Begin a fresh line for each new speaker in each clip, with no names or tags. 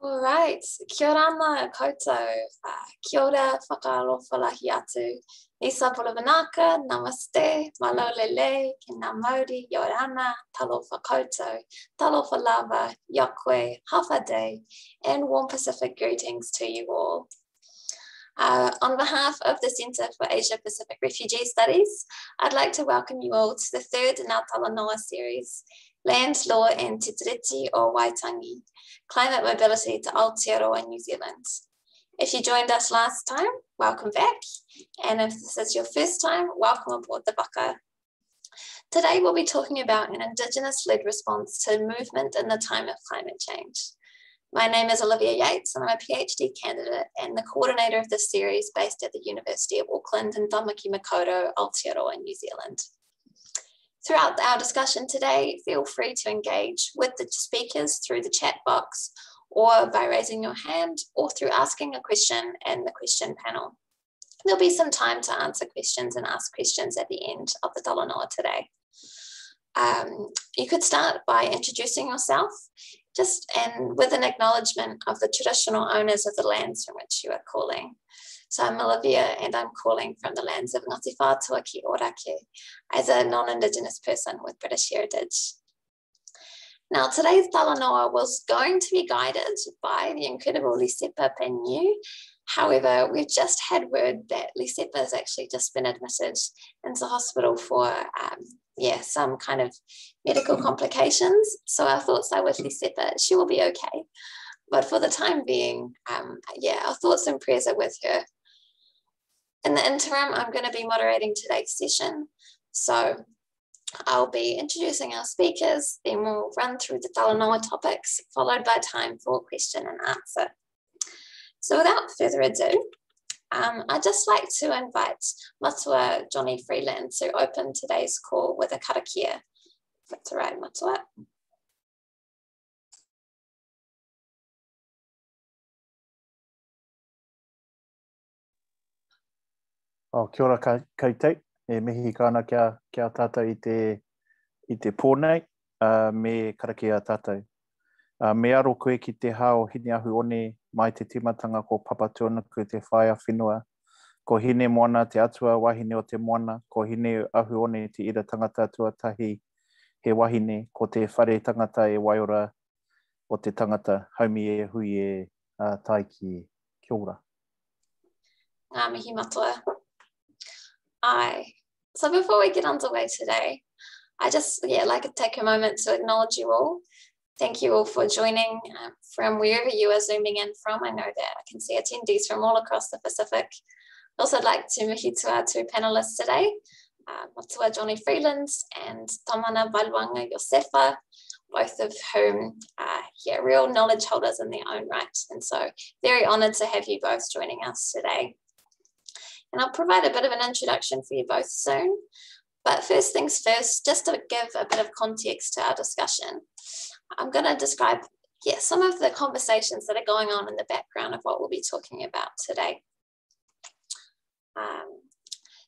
All right, kia ora ana koutou, kia ora whakaalofa atu, Nisa Pulavanaka, namaste, malo lele, ki ngā Māori, yorana, talofa koutou, talofa lava, yakwe, hafa day, and warm Pacific greetings to you all. On behalf of the Centre for Asia Pacific Refugee Studies, I'd like to welcome you all to the third in our Talanoa series, Land, Law and Te Tiriti or Waitangi, Climate Mobility to Aotearoa, New Zealand. If you joined us last time, welcome back. And if this is your first time, welcome aboard the baka. Today we'll be talking about an Indigenous-led response to movement in the time of climate change. My name is Olivia Yates and I'm a PhD candidate and the coordinator of this series based at the University of Auckland in Tamaki Makaurau, Aotearoa, New Zealand. Throughout our discussion today, feel free to engage with the speakers through the chat box or by raising your hand or through asking a question in the question panel. There'll be some time to answer questions and ask questions at the end of the Talanoa today. You could start by introducing yourself and with an acknowledgement of the traditional owners of the lands from which you are calling. So I'm Olivia and I'm calling from the lands of Ngāti Whātua ki Ōrākei as a non-Indigenous person with British heritage. Now today's Talanoa was going to be guided by the incredible Lisepa Penyu. However, we've just had word that Lisepa has actually just been admitted into hospital for some kind of medical complications. So our thoughts are with Lisepa. She will be okay. But for the time being, our thoughts and prayers are with her. In the interim, I'm going to be moderating today's session. So I'll be introducing our speakers, then we'll run through the Talanoa topics, followed by time for question and answer. So without further ado, I'd just like to invite Matua Johnny Freeland to open today's call with a karakia. If that's all right, Matua.
Kia ora koutou, e mihi kāna kia tātou i te pōnei, me karakia tātou. Me aro koe ki te hao hine ahu one mai te timatanga ko papatuanaku te whaia whenua, ko hine moana te atua wahine o te moana, ko hine ahu one te ira tangata tuatahi he wahine, ko te whare tangata e waiora o te tangata, haumi e hui e taiki. Kia ora.
Ngā mihi matua. So before we get underway today, I just like to take a moment to acknowledge you all. Thank you all for joining from wherever you are zooming in from. I know that I can see attendees from all across the Pacific. I'd also like to mihi to our two panelists today, Matua Johnny Freeland and Tamana Balwanga Yosefa, both of whom are real knowledge holders in their own right. And so very honoured to have you both joining us today. And I'll provide a bit of an introduction for you both soon. But first things first, just to give a bit of context to our discussion, I'm going to describe some of the conversations that are going on in the background of what we'll be talking about today.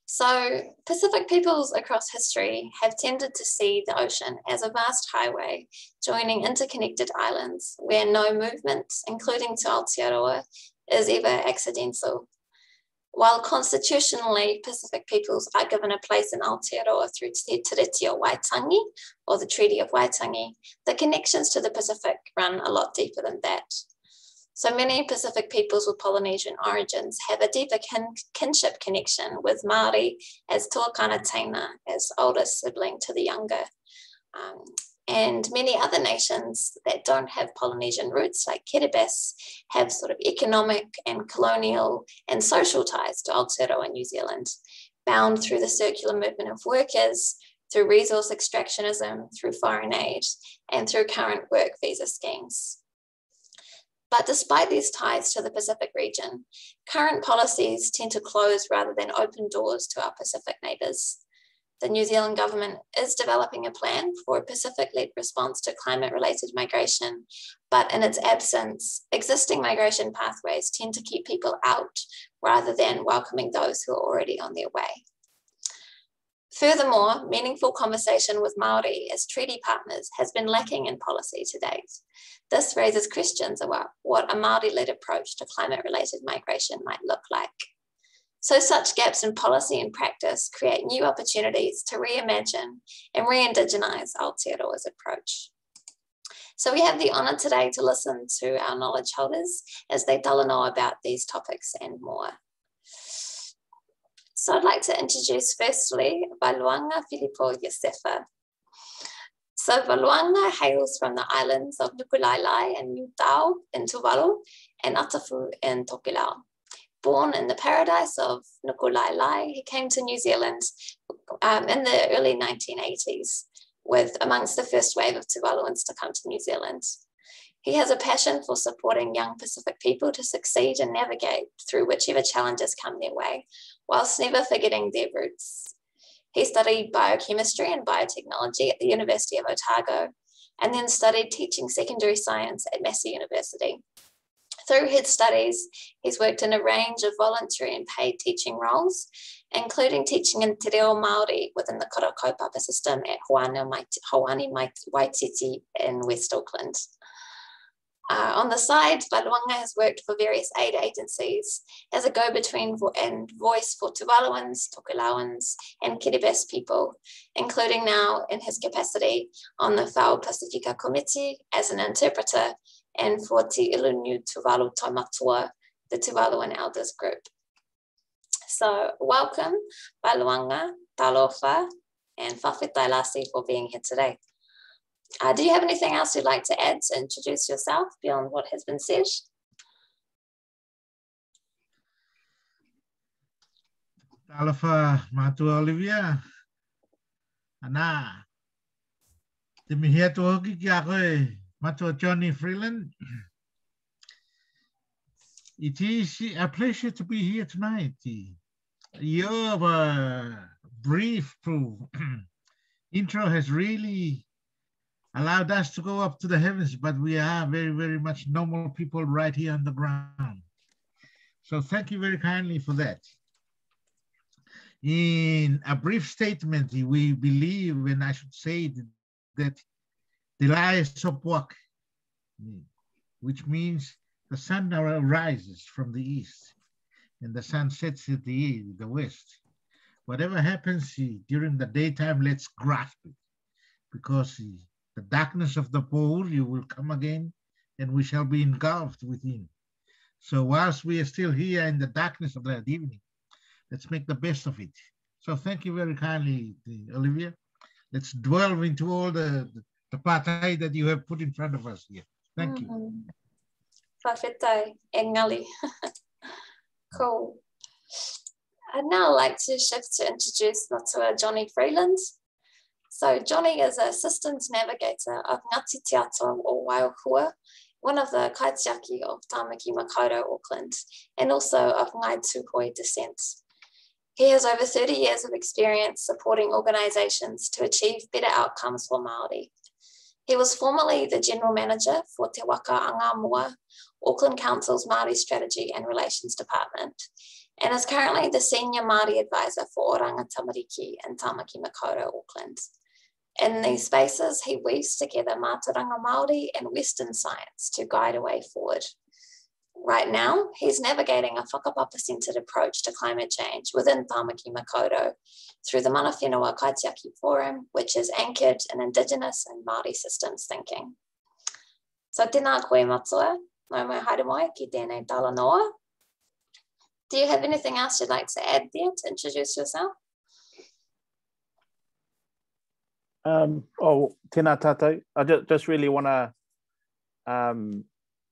So Pacific peoples across history have tended to see the ocean as a vast highway joining interconnected islands where no movement, including to Aotearoa, is ever accidental. While constitutionally Pacific peoples are given a place in Aotearoa through Te Tiriti or Waitangi, or the Treaty of Waitangi, the connections to the Pacific run a lot deeper than that. So many Pacific peoples with Polynesian origins have a deeper kinship connection with Māori as tuakana teina, as older sibling to the younger. And many other nations that don't have Polynesian roots, like Kiribati, have sort of economic and colonial and social ties to Aotearoa and New Zealand, bound through the circular movement of workers, through resource extractionism, through foreign aid, and through current work visa schemes. But despite these ties to the Pacific region, current policies tend to close rather than open doors to our Pacific neighbours. The New Zealand government is developing a plan for a Pacific-led response to climate-related migration, but in its absence, existing migration pathways tend to keep people out rather than welcoming those who are already on their way. Furthermore, meaningful conversation with Māori as treaty partners has been lacking in policy to date. This raises questions about what a Māori-led approach to climate-related migration might look like. So such gaps in policy and practice create new opportunities to reimagine and re-indigenize Aotearoa's approach. So we have the honour today to listen to our knowledge holders as they talanoa about these topics and more. So I'd like to introduce firstly Valuanga Filipo Yosefa. So Valuanga hails from the islands of Nukulalai and Niutau in Tuvalu and Atafu in Tokelau. Born in the paradise of Nukulalai, he came to New Zealand in the early 1980s, with amongst the first wave of Tuvaluans to come to New Zealand. He has a passion for supporting young Pacific people to succeed and navigate through whichever challenges come their way, whilst never forgetting their roots. He studied biochemistry and biotechnology at the University of Otago, and then studied teaching secondary science at Massey University. Through his studies, he's worked in a range of voluntary and paid teaching roles, including teaching in Te Reo Māori within the Kura Kaupapa system at Hawani Waititi in West Auckland. On the side, Valuanga has worked for various aid agencies as a go-between and voice for Tuvaluans, Tokelauans, and Kiribati people, including now in his capacity on the Whao Pacifica Committee as an interpreter and for Te Ilunu Tuvalu Taumatua, the Tuvaluan Elders Group. So welcome, Valuanga, talofa, and whawhetai lasi for being here today. Do you have anything else you'd like to add to introduce yourself beyond what has been said?
Talofa matua Olivia. Ana. Te mihia to hoki ki a koe matua Johnny Freeland. It is a pleasure to be here tonight. Your brief intro has really allowed us to go up to the heavens, but we are very, very much normal people right here on the ground. So thank you very kindly for that. In a brief statement, we believe, and I should say that the lies of work, which means the sun rises from the east and the sun sets at the west. Whatever happens during the daytime, let's grasp it, because the darkness of the pole, you will come again, and we shall be engulfed within. So whilst we are still here in the darkness of that evening, let's make the best of it. So thank you very kindly, Olivia. Let's delve into all the patai that you have put in front of us here. Thank you.
Whawhetai, engali. Cool. I'd now like to shift to introduce Matua Johnny Freeland. So Johnny is a systems navigator of Ngāti Te Ato or Waiokua, one of the kaitiaki of Tāmaki Makaurau, Auckland, and also of Ngai Tūhoi descent. He has over 30 years of experience supporting organisations to achieve better outcomes for Māori. He was formerly the General Manager for Te Waka Angamua, Auckland Council's Māori Strategy and Relations Department, and is currently the Senior Māori Advisor for Oranga Tamariki in Tāmaki Makaurau, Auckland. In these spaces, he weaves together mātauranga Māori and Western science to guide a way forward. Right now, he's navigating a whakapapa-centred approach to climate change within Tāmaki Makaurau through the Mana Whenua Kaitiaki Forum, which is anchored in Indigenous and Māori systems thinking. So tēnā koe matua, mai mai haere mai ki tēnei talanoa. Do you have anything else you'd like to add there to introduce yourself?
Tēnā tātou. I just really want to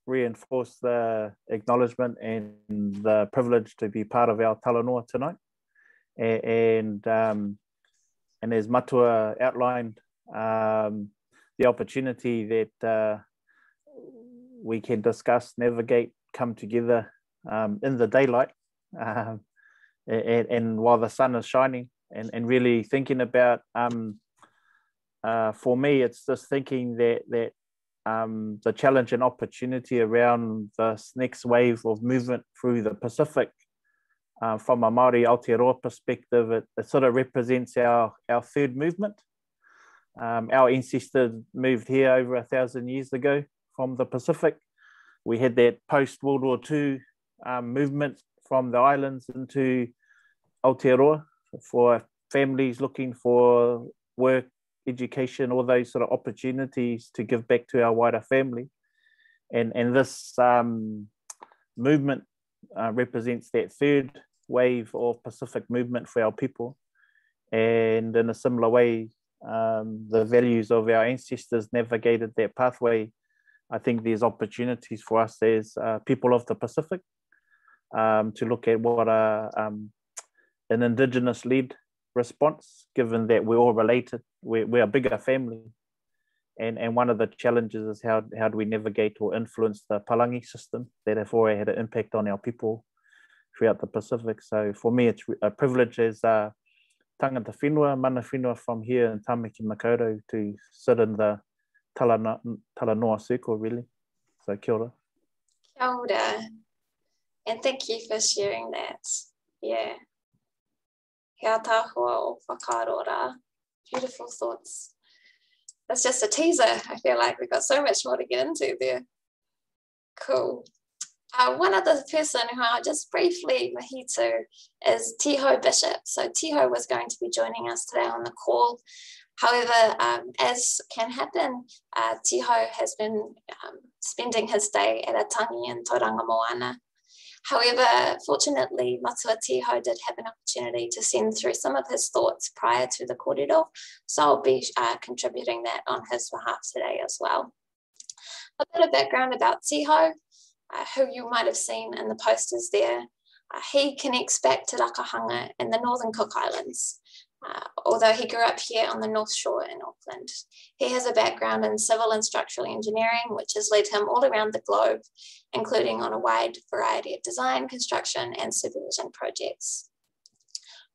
reinforce the acknowledgement and the privilege to be part of our talanoa tonight. And as Matua outlined, the opportunity that we can discuss, navigate, come together in the daylight, and while the sun is shining, and really thinking about, for me, it's just thinking that the challenge and opportunity around this next wave of movement through the Pacific From a Māori Aotearoa perspective, it sort of represents our third movement. Our ancestors moved here over 1,000 years ago from the Pacific. We had that post-World War II movement from the islands into Aotearoa for families looking for work, education, all those sort of opportunities to give back to our wider family. And this movement represents that third wave of Pacific movement for our people. And in a similar way, the values of our ancestors navigated that pathway. I think there's opportunities for us as people of the Pacific to look at what an Indigenous-led response, given that we're all related, we're a bigger family. And one of the challenges is how do we navigate or influence the palangi system that have already had an impact on our people throughout the Pacific. So for me, it's a privilege as tangata whenua, mana whenua from here in Tāmaki Makaurau to sit in the Talanoa circle, really. So kia ora.
Kia ora. And thank you for sharing that. Yeah. Hea tāhua o whakarora. Beautiful thoughts. That's just a teaser. I feel like we've got so much more to get into there. Cool. One other person who I'll just briefly mahitu is Tiho Bishop. So Tiho was going to be joining us today on the call. However, as can happen, Tiho has been spending his day at a tangi in Tauranga Moana. However, fortunately, Matua Tiho did have an opportunity to send through some of his thoughts prior to the kōrero, so I'll be contributing that on his behalf today as well. A bit of background about Tiho, who you might have seen in the posters there. He connects back to Rakahanga in the Northern Cook Islands, although he grew up here on the North Shore in Auckland. He has a background in civil and structural engineering, which has led him all around the globe, including on a wide variety of design, construction, and supervision projects.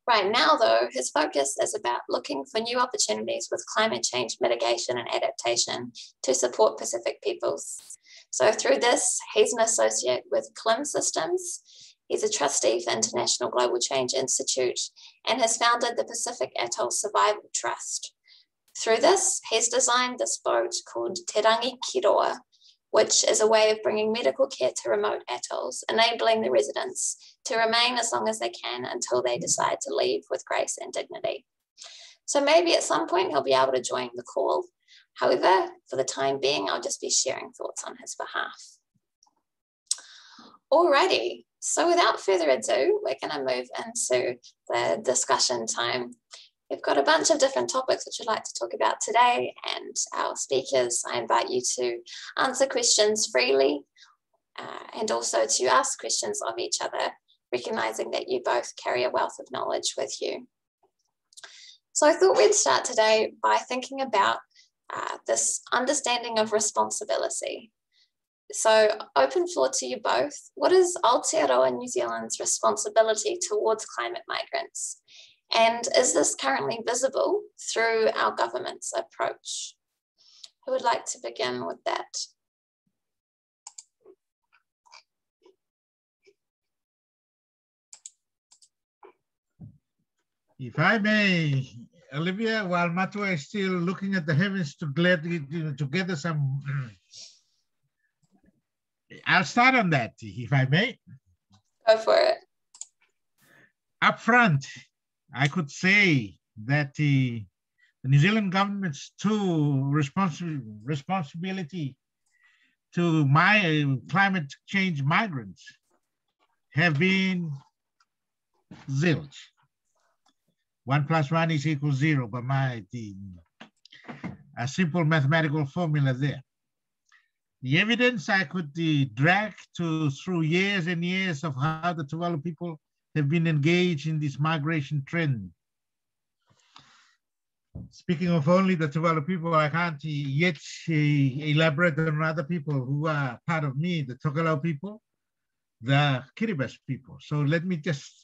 Right now, though, his focus is about looking for new opportunities with climate change mitigation and adaptation to support Pacific peoples. So through this, he's an associate with CLIM Systems. He's a trustee for International Global Change Institute and has founded the Pacific Atoll Survival Trust. Through this, he's designed this boat called Te Rangi Kiroa, which is a way of bringing medical care to remote atolls, enabling the residents to remain as long as they can until they decide to leave with grace and dignity. So maybe at some point he'll be able to join the call. However, for the time being, I'll just be sharing thoughts on his behalf. Alrighty, so without further ado, we're going to move into the discussion time. We've got a bunch of different topics which I'd like to talk about today, and our speakers, I invite you to answer questions freely and also to ask questions of each other, recognizing that you both carry a wealth of knowledge with you. So I thought we'd start today by thinking about this understanding of responsibility. So open floor to you both. What is Aotearoa New Zealand's responsibility towards climate migrants? And is this currently visible through our government's approach? Who would like to begin with that?
If I may, Olivia, while Matua is still looking at the heavens to gather some, I'll start on that, if I may.
Go for it.
Up front, I could say that the New Zealand government's responsibility to climate change migrants have been zilch. 1 + 1 is equal 0, but a simple mathematical formula there. The evidence I could drag through years and years of how the Tuvalu people have been engaged in this migration trend. Speaking of only the Tuvalu people, I can't yet elaborate on other people who are part of me, the Tokelau people, the Kiribati people. So let me just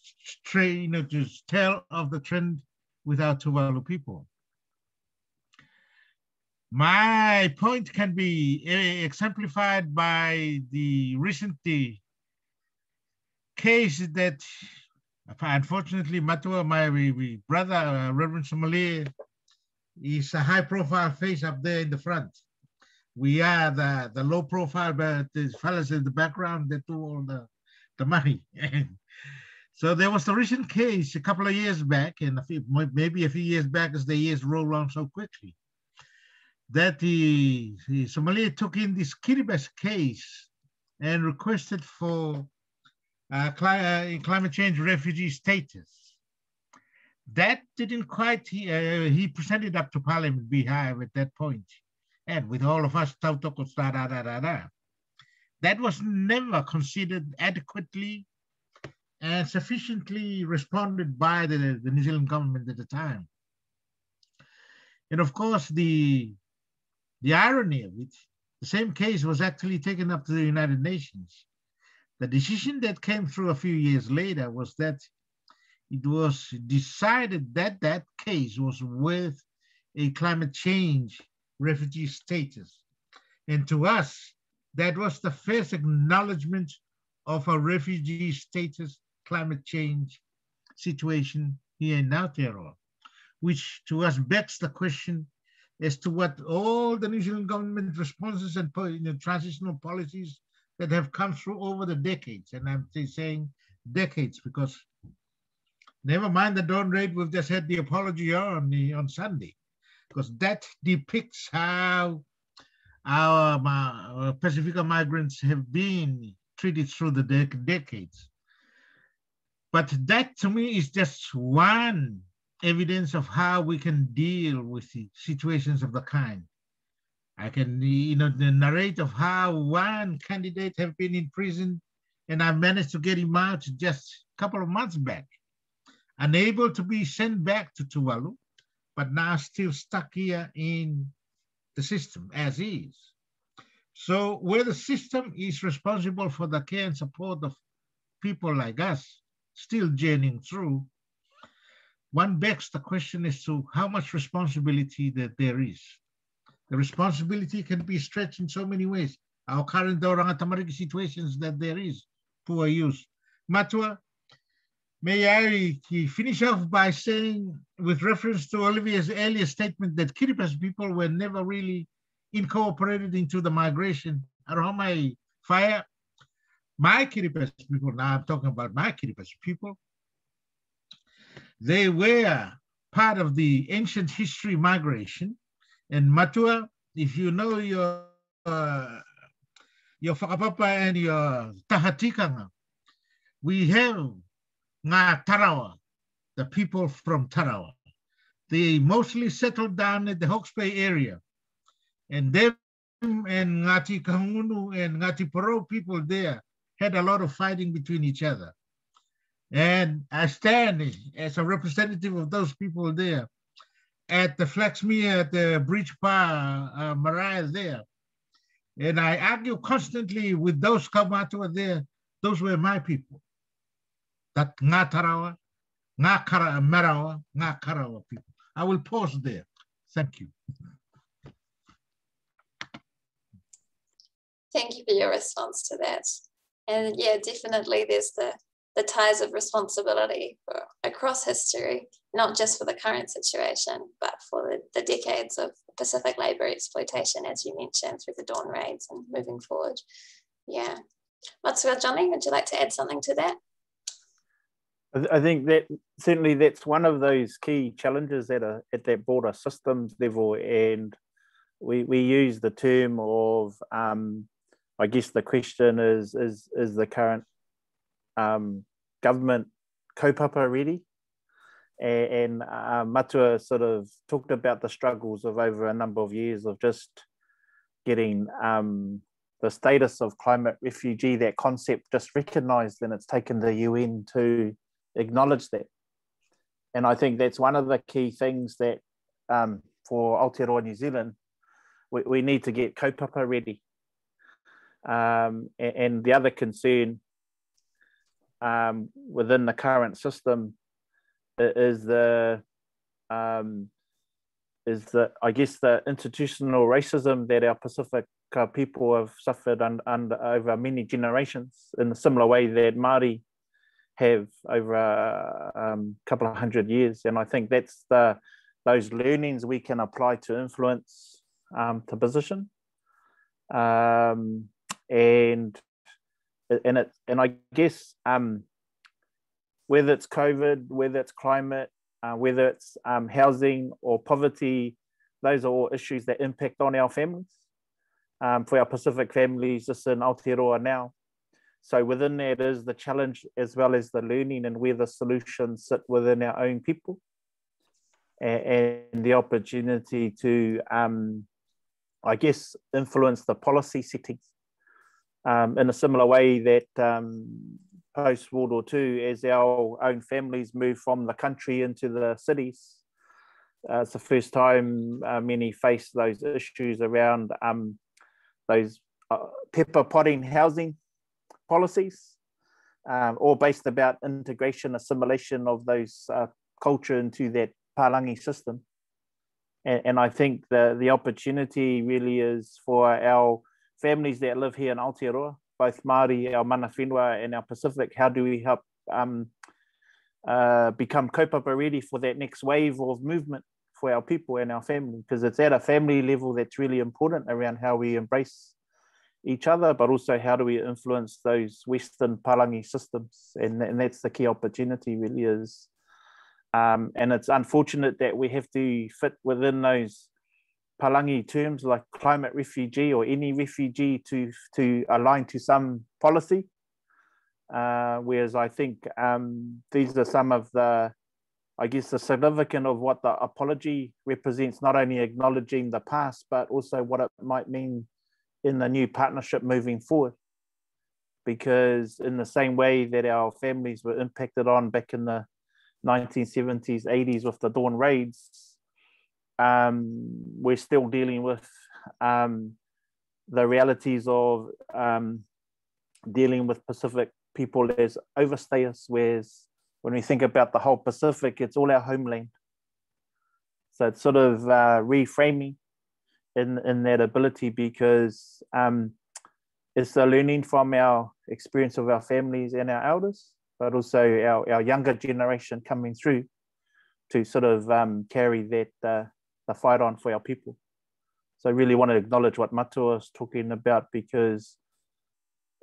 just tell of the trend with our Tuvalu people. My point can be exemplified by the recent case that Unfortunately, Matua, my brother, Reverend Somalia, is a high-profile face up there in the front. We are the low-profile, but the fellas in the background, they do all the money. So there was the recent case a couple of years back, and maybe a few years back as the years roll on so quickly, that the Somalia took in this Kiribati case and requested for climate change refugee status. That didn't quite, he presented up to Parliament Beehive at that point, and with all of us, that was never considered adequately and sufficiently responded by the New Zealand government at the time. And of course, the irony of it, the same case was actually taken up to the United Nations. The decision that came through a few years later was that it was decided that that case was worth a climate change refugee status. And to us, that was the first acknowledgement of a refugee status climate change situation here in Aotearoa, which to us begs the question as to what all the New Zealand government responses and transitional policies that have come through over the decades. And I'm saying decades because never mind the dawn raid, we've just had the apology on Sunday, because that depicts how our Pacifica migrants have been treated through the decades. But that to me is just one evidence of how we can deal with the situations of the kind. I can narrate of how one candidate have been in prison and I managed to get him out just a couple of months back, unable to be sent back to Tuvalu, but now still stuck here in the system as is. So where the system is responsible for the care and support of people like us, still journeying through, one begs the question as to how much responsibility that there is. The responsibility can be stretched in so many ways. Our current Tamariki situations that there is poor use. Matua, may I finish off by saying, with reference to Olivia's earlier statement that Kiribati people were never really incorporated into the migration around my fire. My Kiribati people, now I'm talking about my Kiribati people, they were part of the ancient history migration. And Matua, if you know your whakapapa and your tahatikanga, we have Ngā Tarawa, the people from Tarawa. They mostly settled down at the Hawke's Bay area. And them and Ngati Kahungunu and Ngati Porou people there had a lot of fighting between each other. And I stand as a representative of those people there at the Flaxmere, at the Breach Bar, Mariah there. And I argue constantly with those Kaumatua there, those were my people. That Ngā Tarawa, Ngā Marawa, Ngā Karawa people. I will pause there. Thank you.
Thank you for your response to that. And yeah, definitely there's the ties of responsibility across history, not just for the current situation, but for the decades of Pacific labour exploitation, as you mentioned, through the dawn raids and moving forward. Yeah. Matsua, Johnny, would you like to add something to that?
I think that certainly that's one of those key challenges at that broader systems level, and we use the term of I guess the question is the current government kaupapa ready? And Matua sort of talked about the struggles of over a number of years of just getting the status of climate refugee, that concept just recognised, and it's taken the UN to acknowledge that. And I think that's one of the key things that for Aotearoa New Zealand, we need to get kaupapa ready. And the other concern within the current system is the I guess the institutional racism that our Pacific people have suffered under over many generations, in a similar way that Māori have over a couple of 100 years. And I think that's those learnings we can apply to influence the position. And I guess whether it's COVID, whether it's climate, whether it's housing or poverty, those are all issues that impact on our families. For our Pacific families, just in Aotearoa now. So within that is the challenge as well as the learning and where the solutions sit within our own people, and the opportunity to, I guess, influence the policy settings in a similar way that post-World War II, as our own families move from the country into the cities, it's the first time many face those issues around those pepper potting housing policies, all based about integration, assimilation of those culture into that Palangi system. And I think the opportunity really is for our families that live here in Aotearoa, both Māori, our mana whenua, and our Pacific. How do we help become kaupapa ready for that next wave of movement for our people and our family? Because it's at a family level that's really important around how we embrace each other, but also how do we influence those Western Palangi systems? And that's the key opportunity really is. And it's unfortunate that we have to fit within those Palangi terms like climate refugee or any refugee to align to some policy. Whereas I think these are some of the, I guess, the significance of what the apology represents, not only acknowledging the past, but also what it might mean in the new partnership moving forward. Because in the same way that our families were impacted on back in the 1970s, 80s with the Dawn raids, we're still dealing with the realities of dealing with Pacific people as overstayers, whereas when we think about the whole Pacific, it's all our homeland. So it's sort of reframing in that ability, because it's the learning from our experience of our families and our elders, but also our younger generation coming through to sort of carry that the fight on for our people. So I really want to acknowledge what Matua was talking about, because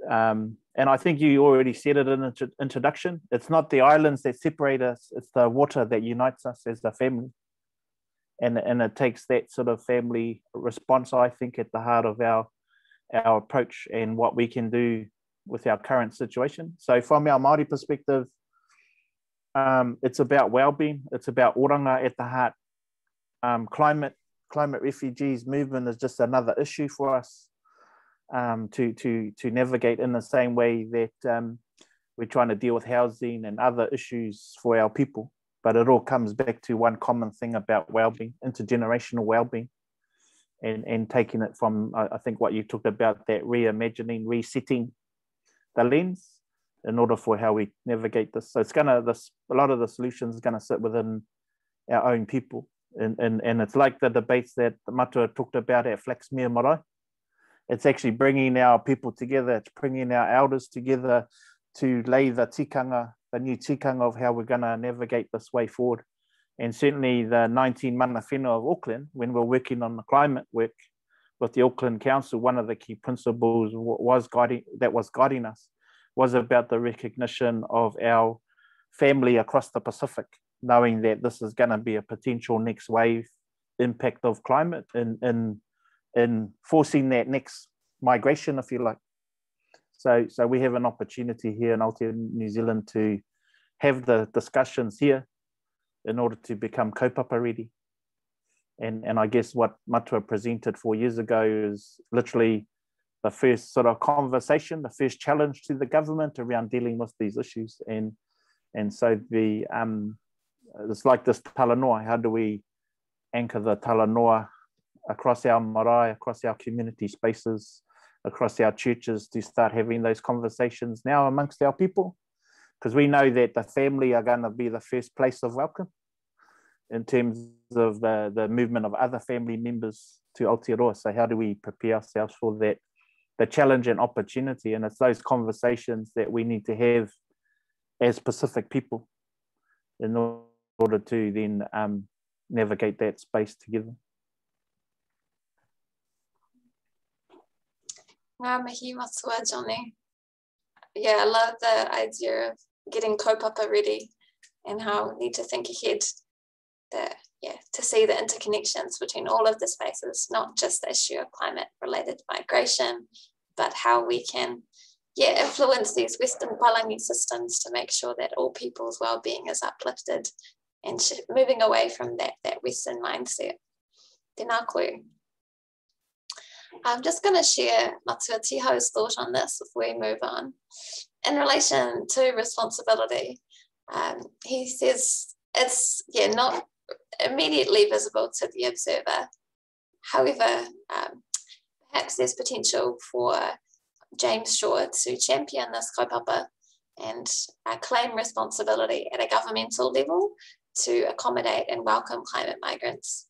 and I think you already said it in the introduction, it's not the islands that separate us, it's the water that unites us as a family. And it takes that sort of family response, I think, at the heart of our approach and what we can do with our current situation. So from our Māori perspective, it's about well-being, it's about oranga at the heart. Climate refugees movement is just another issue for us to navigate in the same way that we're trying to deal with housing and other issues for our people. But it all comes back to one common thing about well-being, intergenerational well-being, and taking it from, I think, what you talked about, that reimagining, resetting the lens in order for how we navigate this. So it's a lot of the solutions is gonna sit within our own people. And it's like the debates that Matua talked about at Flaxmere Marae. It's actually bringing our people together, it's bringing our elders together to lay the tikanga, the new tikanga of how we're going to navigate this way forward. And certainly the 19 mana whenua of Auckland, when we're working on the climate work with the Auckland Council, one of the key principles was guiding us was about the recognition of our family across the Pacific, knowing that this is going to be a potential next wave impact of climate in forcing that next migration, if you like. So we have an opportunity here in Aotearoa, New Zealand, to have the discussions here in order to become kaupapa ready. And I guess what Matua presented 4 years ago is literally the first sort of conversation, the first challenge to the government around dealing with these issues. And so it's like this talanoa. How do we anchor the talanoa across our marae, across our community spaces, across our churches, to start having those conversations now amongst our people? Because we know that the family are going to be the first place of welcome in terms of the movement of other family members to Aotearoa. So how do we prepare ourselves for that, the challenge and opportunity? And it's those conversations that we need to have as Pacific people in order to then navigate that space together.
Ngā mihi matua, Johnny. Yeah, I love the idea of getting kaupapa ready and how we need to think ahead to see the interconnections between all of the spaces, not just the issue of climate-related migration, but how we can influence these Western Palangi systems to make sure that all people's well-being is uplifted and moving away from that Western mindset. Tēnā koe. I'm just going to share Matua Tiho's thought on this before we move on. In relation to responsibility, he says it's not immediately visible to the observer. However, perhaps there's potential for James Shaw to champion this kaupapa and claim responsibility at a governmental level to accommodate and welcome climate migrants.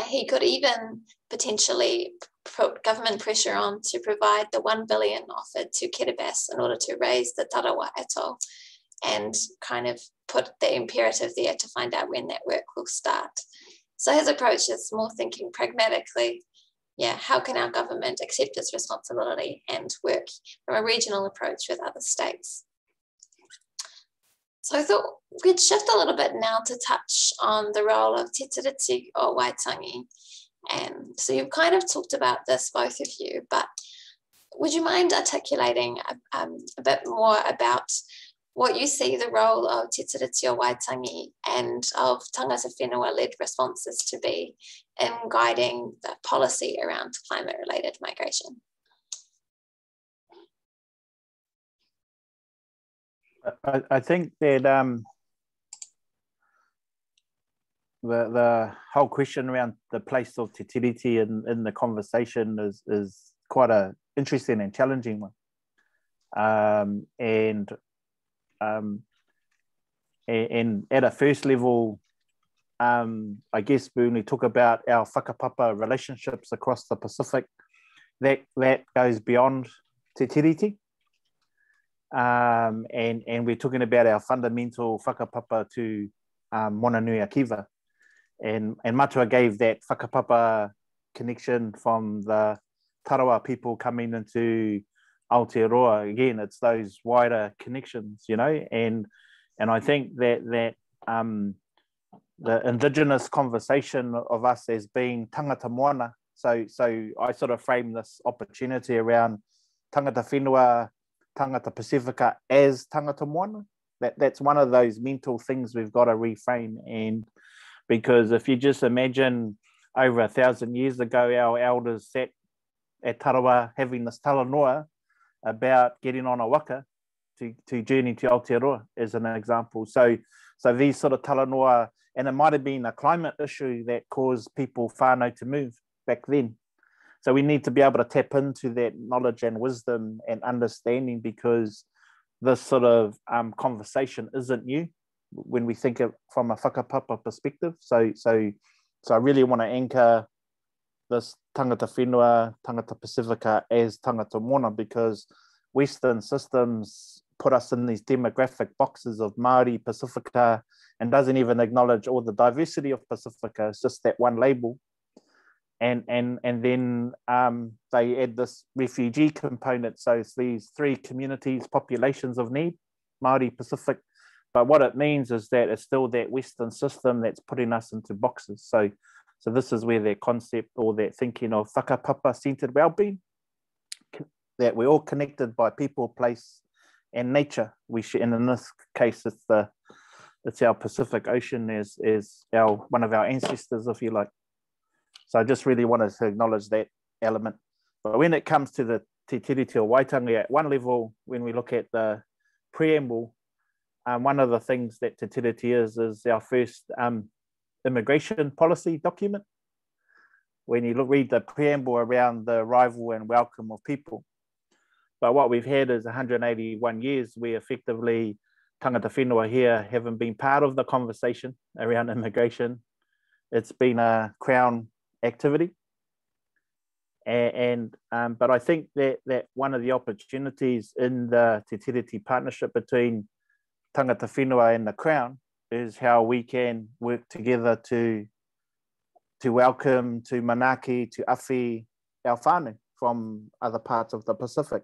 He could even potentially put government pressure on to provide the $1 billion offered to Kiribati in order to raise the Tarawa atoll and kind of put the imperative there to find out when that work will start. So his approach is more thinking pragmatically, how can our government accept its responsibility and work from a regional approach with other states? So I thought we'd shift a little bit now to touch on the role of Te Tiriti o Waitangi. And so you've kind of talked about this, both of you, but would you mind articulating a bit more about what you see the role of Te Tiriti o Waitangi and of tangata whenua-led responses to be in guiding the policy around climate-related migration?
I think that the whole question around the place of Te Tiriti in the conversation is quite an interesting and challenging one. And at a first level, I guess when we talk about our whakapapa relationships across the Pacific, that goes beyond Te Tiriti. And we're talking about our fundamental whakapapa to Monanui-a-Kiva. And Matua gave that whakapapa connection from the Tarawa people coming into Aotearoa. Again, it's those wider connections, and I think that the Indigenous conversation of us as being tangata moana. So I sort of frame this opportunity around tangata whenua, tangata Pacifica as tangata moana. That's one of those mental things we've got to reframe. And because if you just imagine over 1,000 years ago, our elders sat at Tarawa having this talanoa about getting on a waka to journey to Aotearoa as an example. So these sort of talanoa, and it might have been a climate issue that caused people whānau to move back then. So we need to be able to tap into that knowledge and wisdom and understanding, because this sort of conversation isn't new when we think of from a whakapapa perspective. So I really want to anchor this tangata whenua, tangata Pacifica as tangata moana, because Western systems put us in these demographic boxes of Māori, Pacifica, and doesn't even acknowledge all the diversity of Pacifica. It's just that one label. And then they add this refugee component. So it's these three communities, populations of need, Māori, Pacific. But what it means is that it's still that Western system that's putting us into boxes. So this is where that concept or that thinking of whakapapa-centered wellbeing, that we're all connected by people, place, and nature. And in this case, it's our Pacific Ocean as one of our ancestors, if you like. So I just really wanted to acknowledge that element. But when it comes to the Te Tiriti o Waitangi, at one level, when we look at the preamble, one of the things that Te Tiriti is our first immigration policy document. When you read the preamble around the arrival and welcome of people. But what we've had is 181 years where effectively tangata whenua here haven't been part of the conversation around immigration. It's been a Crown activity. But I think that one of the opportunities in the Te Tiriti partnership between tangata whenua and the Crown is how we can work together to welcome, to manaki, to awhi our whānau from other parts of the Pacific.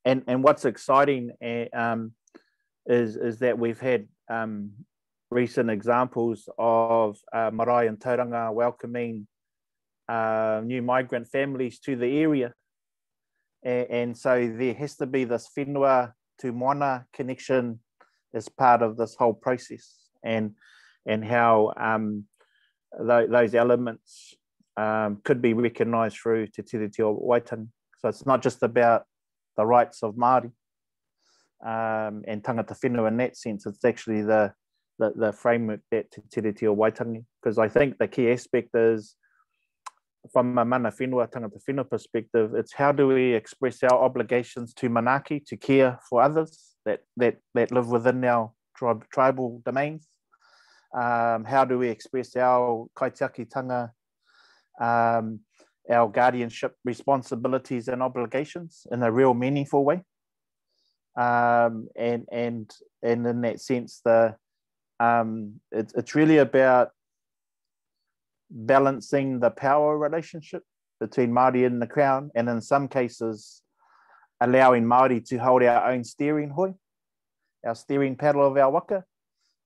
And what's exciting is that we've had recent examples of marae and tauranga welcoming new migrant families to the area. And so there has to be this whenua to moana connection as part of this whole process, and how those elements could be recognised through Te Tiriti o Waitangi. So it's not just about the rights of Māori and tangata whenua in that sense, it's actually the framework that Te Tiriti o Waitangi, because I think the key aspect is, from a mana whenua, tangata whenua perspective, it's how do we express our obligations to manaki, to care for others that live within our tribal domains. How do we express our kaitiakitanga, our guardianship responsibilities and obligations in a real meaningful way. And in that sense, it's really about balancing the power relationship between Māori and the Crown, and in some cases allowing Māori to hold our own steering hoi, our steering paddle of our waka,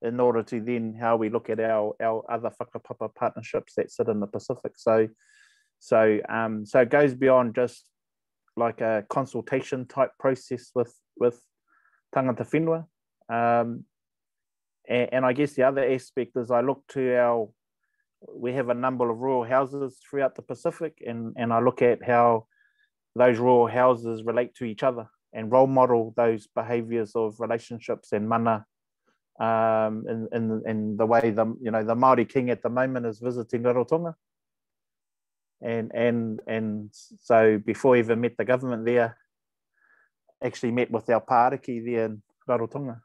in order to then how we look at our other whakapapa partnerships that sit in the Pacific. So it goes beyond just like a consultation type process with tangata whenua. And I guess the other aspect is I look to we have a number of rural houses throughout the Pacific, and I look at how those rural houses relate to each other and role model those behaviours of relationships and mana, in the way the Māori king at the moment is visiting Rarotonga. And so before he even met the government there, actually met with our pāriki there in Rarotonga.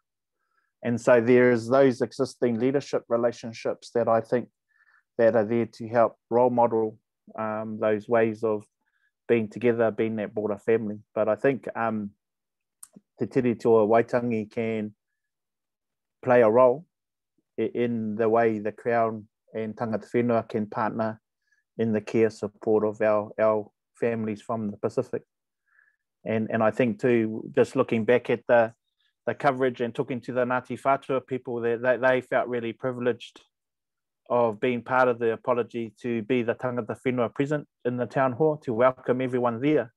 And so there's those existing leadership relationships that I think that are there to help role model those ways of being together, being that broader family. But I think Te Tiriti o Waitangi can play a role in the way the Crown and tangata whenua can partner in the care support of our families from the Pacific. And I think too, just looking back at the coverage and talking to the Ngāti Whātua people, they felt really privileged of being part of the apology, to be the tangata whenua present in the town hall, to welcome everyone there.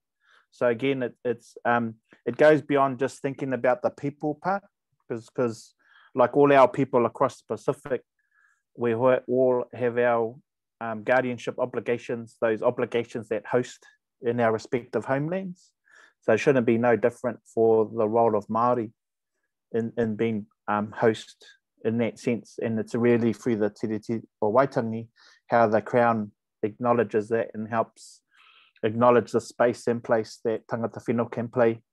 So again, it goes beyond just thinking about the people part, because like all our people across the Pacific, we all have our guardianship obligations, those obligations that host in our respective homelands. So it shouldn't be no different for the role of Māori in being host in that sense. And it's really through the Tiriti o Waitangi how the Crown acknowledges that and helps acknowledge the space and place that tangata whenua can play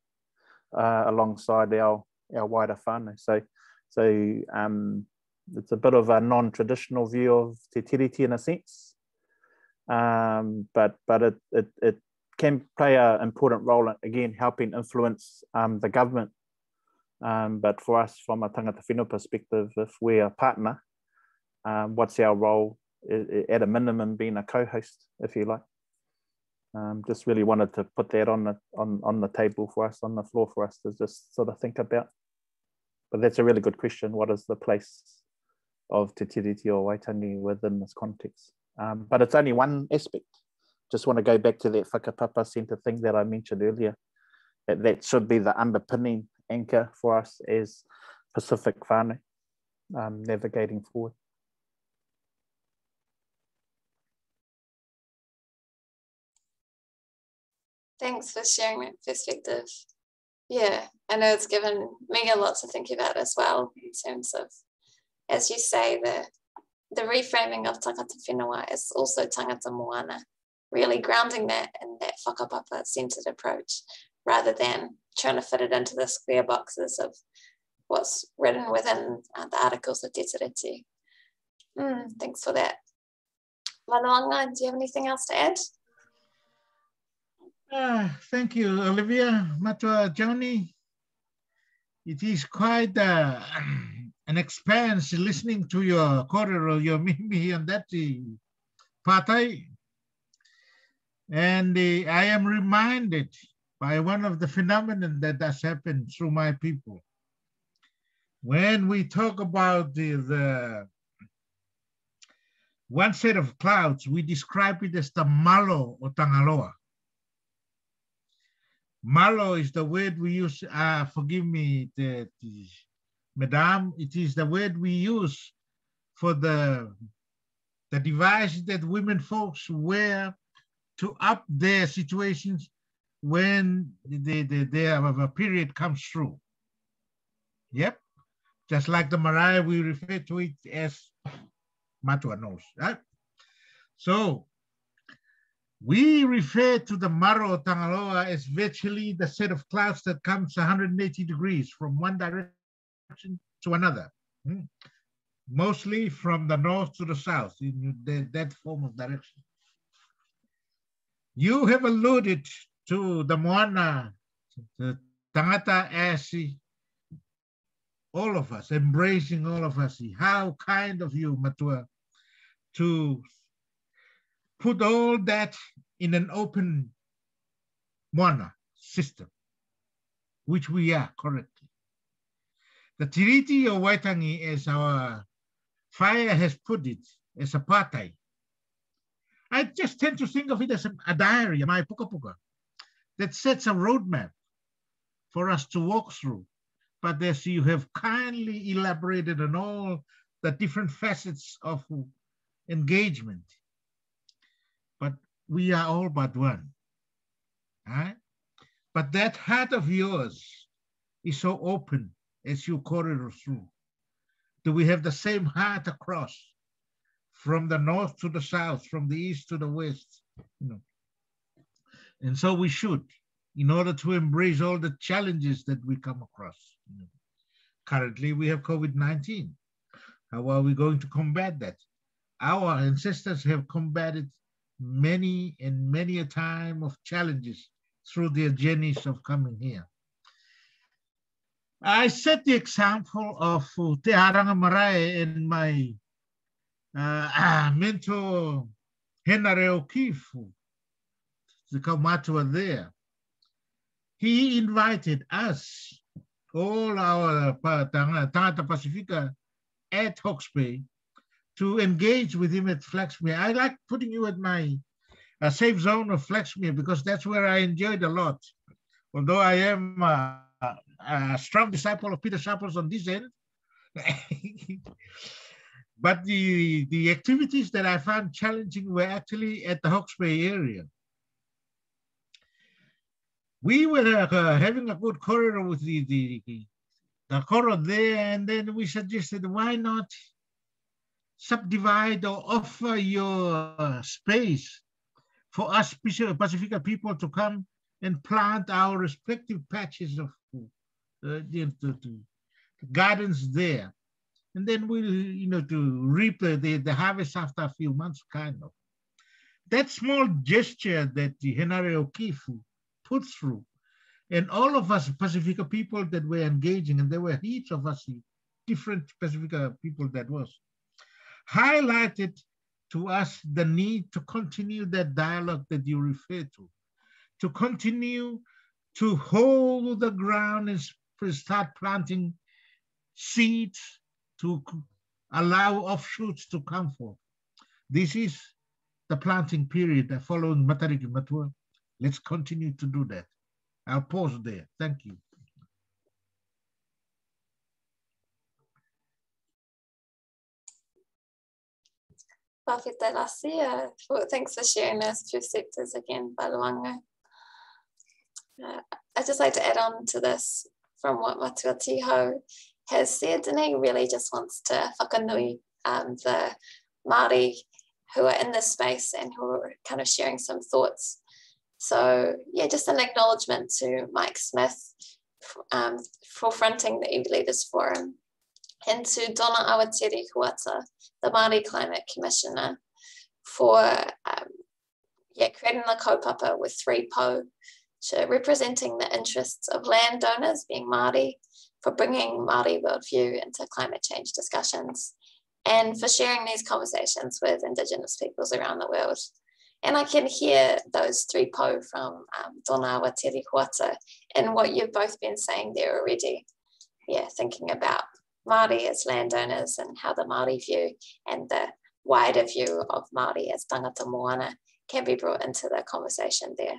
alongside our wider whānau. So it's a bit of a non-traditional view of Te Tiriti in a sense, but it can play an important role, again, helping influence the government. But for us, from a tangata whenua perspective, if we're a partner, what's our role? At a minimum, being a co-host, if you like. Just really wanted to put that on the table for us, on the floor for us to just sort of think about. But that's a really good question. What is the place of Te Tiriti o Waitangi within this context? But it's only one aspect. Just want to go back to that whakapapa centre thing that I mentioned earlier. That should be the underpinning anchor for us as Pacific whānau, navigating forward.
Thanks for sharing that perspective. Yeah, I know it's given me a lot to think about as well, in terms of, as you say, the reframing of tangata whenua is also tangata moana, really grounding that in that whakapapa-centred approach, rather than trying to fit it into the square boxes of what's written within the articles of Te Tiriti. Thanks for that. Manoanga, do you have anything else to add?
Thank you, Olivia, Matua, Johnny. It is quite an expanse listening to your korero, your mimi and that patai. And I am reminded by one of the phenomena that has happened through my people. When we talk about the one set of clouds, we describe it as the malo or tangaloa. Malo is the word we use, forgive me, Madame, it is the word we use for the device that women folks wear to up their situations when their period comes through. Yep, just like the Mariah, we refer to it as Matua knows, right? So we refer to the Maro Tangaloa as virtually the set of clouds that comes 180 degrees from one direction to another, mostly from the north to the south, in that form of direction. You have alluded to the Moana, the Tangata Asi, all of us, embracing all of us. How kind of you, Matua, to put all that in an open Moana system, which we are correctly. The Tiriti or Waitangi, as our fire has put it, as a patai. I just tend to think of it as a diary, my puka puka, that sets a roadmap for us to walk through. But as you have kindly elaborated on all the different facets of engagement, but we are all but one. Right? But that heart of yours is so open as you corridor through. Do we have the same heart across from the north to the south, from the east to the west? You know? And so we should, in order to embrace all the challenges that we come across. You know? Currently, we have COVID-19. How are we going to combat that? Our ancestors have combated many and many a time of challenges through their journeys of coming here. I set the example of Te Haranga Marae and my mentor, Henare O'Keefe, the Kaumatua there. He invited us, all our Tangata Pacifica at Hawke's Bay, to engage with him at Flaxmere. I like putting you at my safe zone of Flaxmere because that's where I enjoyed a lot. Although I am a strong disciple of Peter Sharples on this end, but the activities that I found challenging were actually at the Hawke's Bay area. We were having a good corridor with the corridor there, and then we suggested, why not subdivide or offer your space for us Pacifica people to come and plant our respective patches of gardens there. And then we'll, to reap the harvest after a few months, kind of. That small gesture that the Henare O'Keefe put through, and all of us Pacifica people that were engaging, and there were heaps of us, different Pacifica people that was, highlighted to us the need to continue that dialogue that you refer to continue to hold the ground and start planting seeds to allow offshoots to come forth. This is the planting period following Matariki Matua. Let's continue to do that. I'll pause there. Thank you.
Thanks for sharing those perspectives again, Baluanga. I'd just like to add on to this from what Matua Tiho has said, and he really just wants to whakanui the Māori who are in this space and who are kind of sharing some thoughts. So yeah, just an acknowledgement to Mike Smith for fronting the Iwi Leaders Forum, and to Donna Aotearoa, the Māori Climate Commissioner, for yeah, creating the kaupapa with 3 po, to representing the interests of landowners, being Māori, for bringing Māori worldview into climate change discussions, and for sharing these conversations with Indigenous peoples around the world. And I can hear those 3 po from Tōna Awa Tere Huata and what you've both been saying there already. Yeah, thinking about Māori as landowners and how the Māori view and the wider view of Māori as tangata moana can be brought into the conversation there.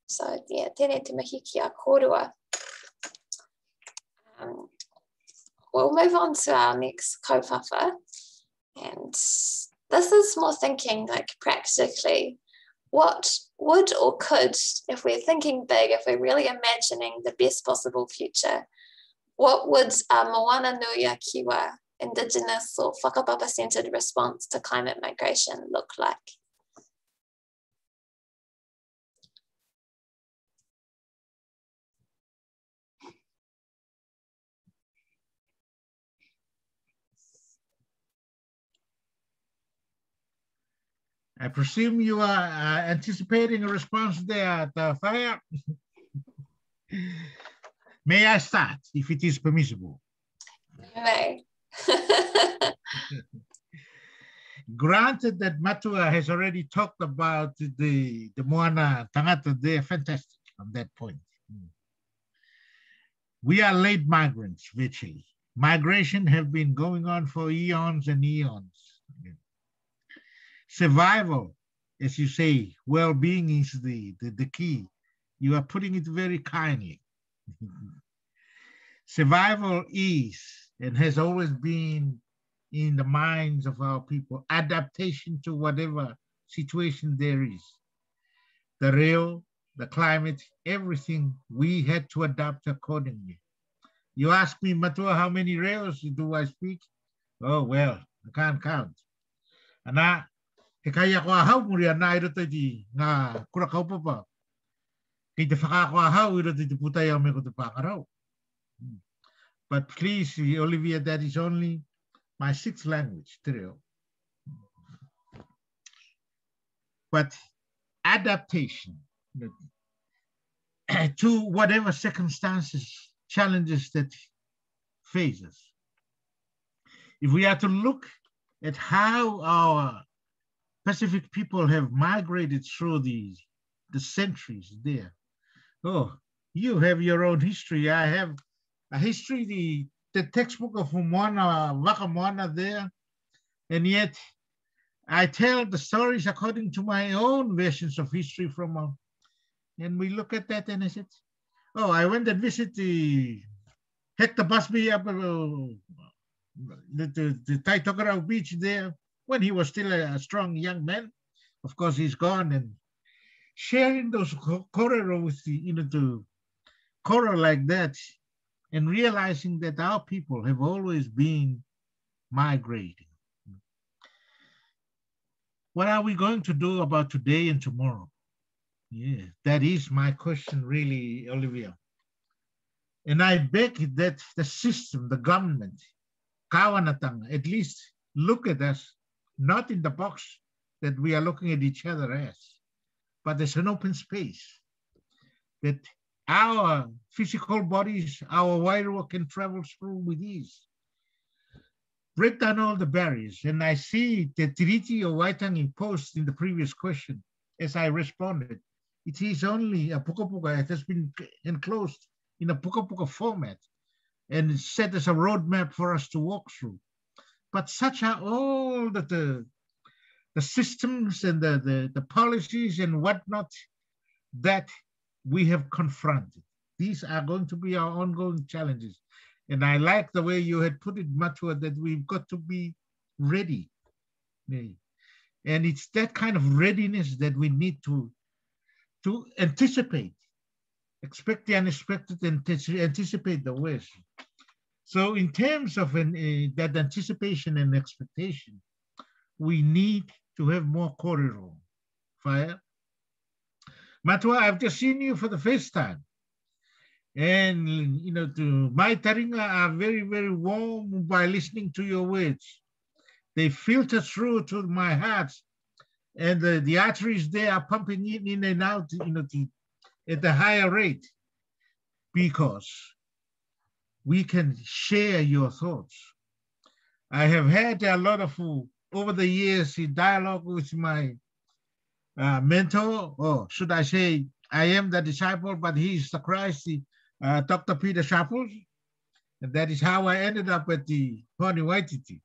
So yeah, tēnei te mihi ki a kōrua. We'll move on to our next kaupapa. And this is more thinking like practically, what would or could, if we're thinking big, if we're really imagining the best possible future, what would a moana nui a kiwa, Indigenous or whakapapa-centred response to climate migration look like?
I presume you are anticipating a response there, Fire. May I start, if it is permissible?
You may.
Granted that Matua has already talked about the moana tangata, they are fantastic on that point. We are late migrants, virtually. Migration have been going on for eons and eons. Survival, as you say, well-being is the key. You are putting it very kindly. Survival is and has always been in the minds of our people, adaptation to whatever situation there is. The rail, the climate, everything, we had to adapt accordingly. You ask me, Matua, how many rails do I speak? Oh, well, I can't count. Ana, he kaya ko ahaw muri ana iro to di nga kura kaupapa. Kaya te whaka ko ahaw iro te putai au me ko te whakarau. But please, Olivia, that is only my 6th language, Tiriti. But adaptation to whatever circumstances, challenges that face us. If we are to look at how our Pacific people have migrated through the centuries there. Oh, you have your own history. I have a history, the textbook of Moana, Waka Moana there. And yet I tell the stories according to my own versions of history from, and we look at that and I said, oh, I went and visited the Hector Busby up the Taitokarau beach there when he was still a strong young man. Of course, he's gone, and sharing those korero with the korero like that, and realizing that our people have always been migrating. What are we going to do about today and tomorrow? Yeah, that is my question, really, Olivia. And I beg that the system, the government, kawanatanga, at least look at us, not in the box that we are looking at each other as, but there's an open space that our physical bodies, our wairoa can travel through with ease. Break down all the barriers. And I see the Tiriti or Waitangi post in the previous question, as I responded, it is only a puka. It has been enclosed in a puka format and set as a roadmap for us to walk through. But such are all the systems and the policies and whatnot that we have confronted. These are going to be our ongoing challenges. And I like the way you had put it, Matua, that we've got to be ready. And it's that kind of readiness that we need to anticipate, expect the unexpected and anticipate the worst. So in terms of that anticipation and expectation, we need to have more corridor. Fire. Matua, I've just seen you for the first time. And, my taringa are very, very warm by listening to your words. They filter through to my heart And the arteries there are pumping in and out, at a higher rate, because we can share your thoughts. I have had a lot of, over the years, dialogue with my mentor, or should I say, I am the disciple, but he is the Christ, Dr. Peter Schaffels. And that is how I ended up at the Honi Waititi.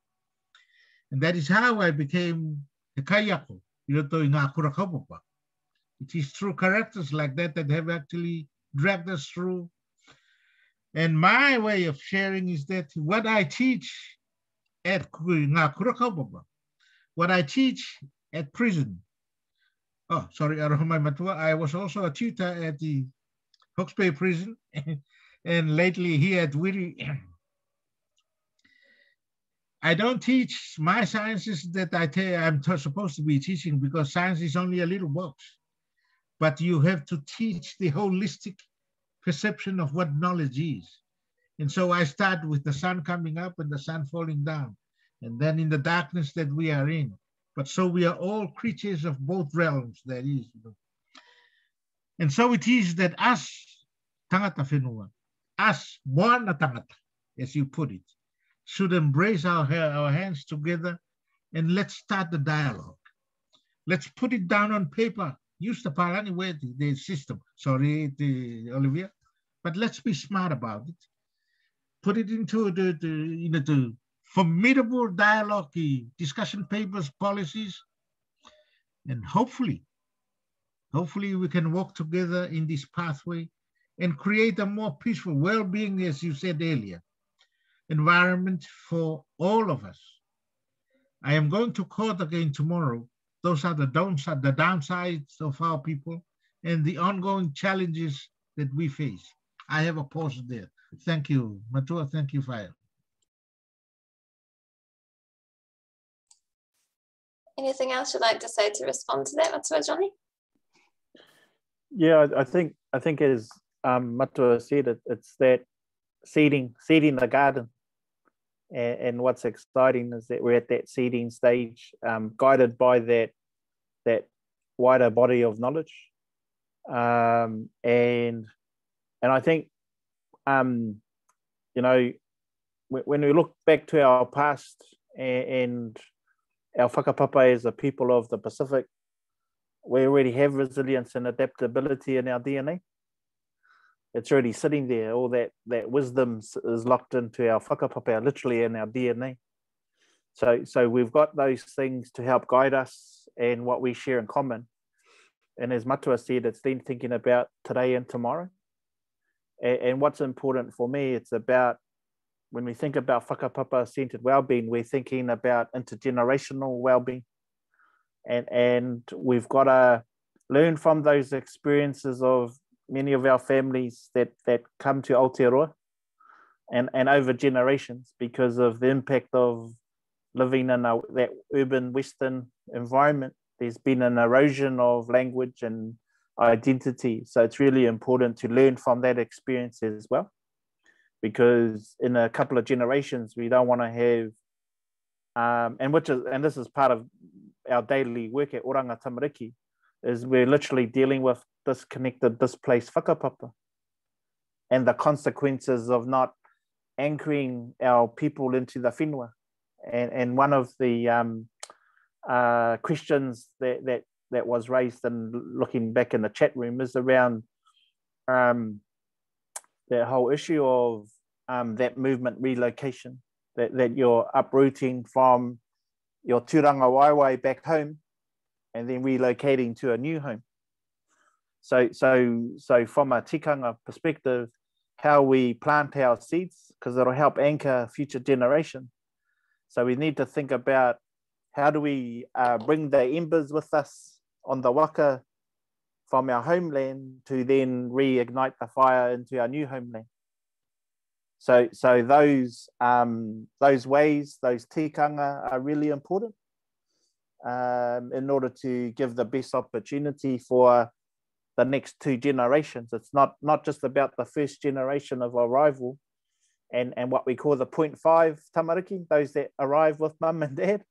And that is how I became the Kayako, It is through characters like that that have actually dragged us through. And my way of sharing is that what I teach at what I teach at prison. Oh, sorry, I was also a tutor at the Hawke's Bay prison, and lately here at Wiri. I don't teach my sciences that I'm supposed to be teaching, because science is only a little box. But you have to teach the holistic perception of what knowledge is. And so I start with the sun coming up and the sun falling down, and then in the darkness that we are in. But so we are all creatures of both realms, that is. And so it is that us, tangata whenua, us, moana tangata, as you put it, should embrace our hands together, and let's start the dialogue. Let's put it down on paper. Use the Palani way, the system. Sorry, Olivia, but let's be smart about it. Put it into the formidable dialogue, discussion papers, policies, and hopefully we can walk together in this pathway and create a more peaceful, well-being, as you said earlier, environment for all of us. I am going to court again tomorrow. Those are the downsides of our people and the ongoing challenges that we face. I have a pause there. Thank you, Matua. Thank you, Fire.
Anything else you'd like to say to respond to that, Matua, Johnny?
Yeah, I think as Matua said, it's that seeding the garden. And what's exciting is that we're at that seeding stage, guided by that wider body of knowledge. And I think, when we look back to our past and our whakapapa as a people of the Pacific, we already have resilience and adaptability in our DNA. It's already sitting there. All that wisdom is locked into our whakapapa, literally in our DNA. So we've got those things to help guide us and what we share in common. And as Matua said, it's then thinking about today and tomorrow. And what's important for me, it's about, when we think about whakapapa-centered well-being, we're thinking about intergenerational well-being. And we've got to learn from those experiences of many of our families that come to Aotearoa and over generations, because of the impact of living in that urban Western environment. There's been an erosion of language and identity. So it's really important to learn from that experience as well, because in a couple of generations, we don't want to have, and this is part of our daily work at Oranga Tamariki, is we're literally dealing with disconnected, displaced whakapapa and the consequences of not anchoring our people into the whenua. And one of the questions that was raised, and looking back in the chat room, is around the whole issue of that movement relocation, that you're uprooting from your tūranga waiwai back home and then relocating to a new home. So from a tikanga perspective, how we plant our seeds, because it'll help anchor future generations. So we need to think about, how do we bring the embers with us on the waka from our homeland to then reignite the fire into our new homeland. So those ways, those tikanga are really important in order to give the best opportunity for the next two generations. It's not just about the first generation of arrival and what we call the 0.5 tamariki, those that arrive with mum and dad.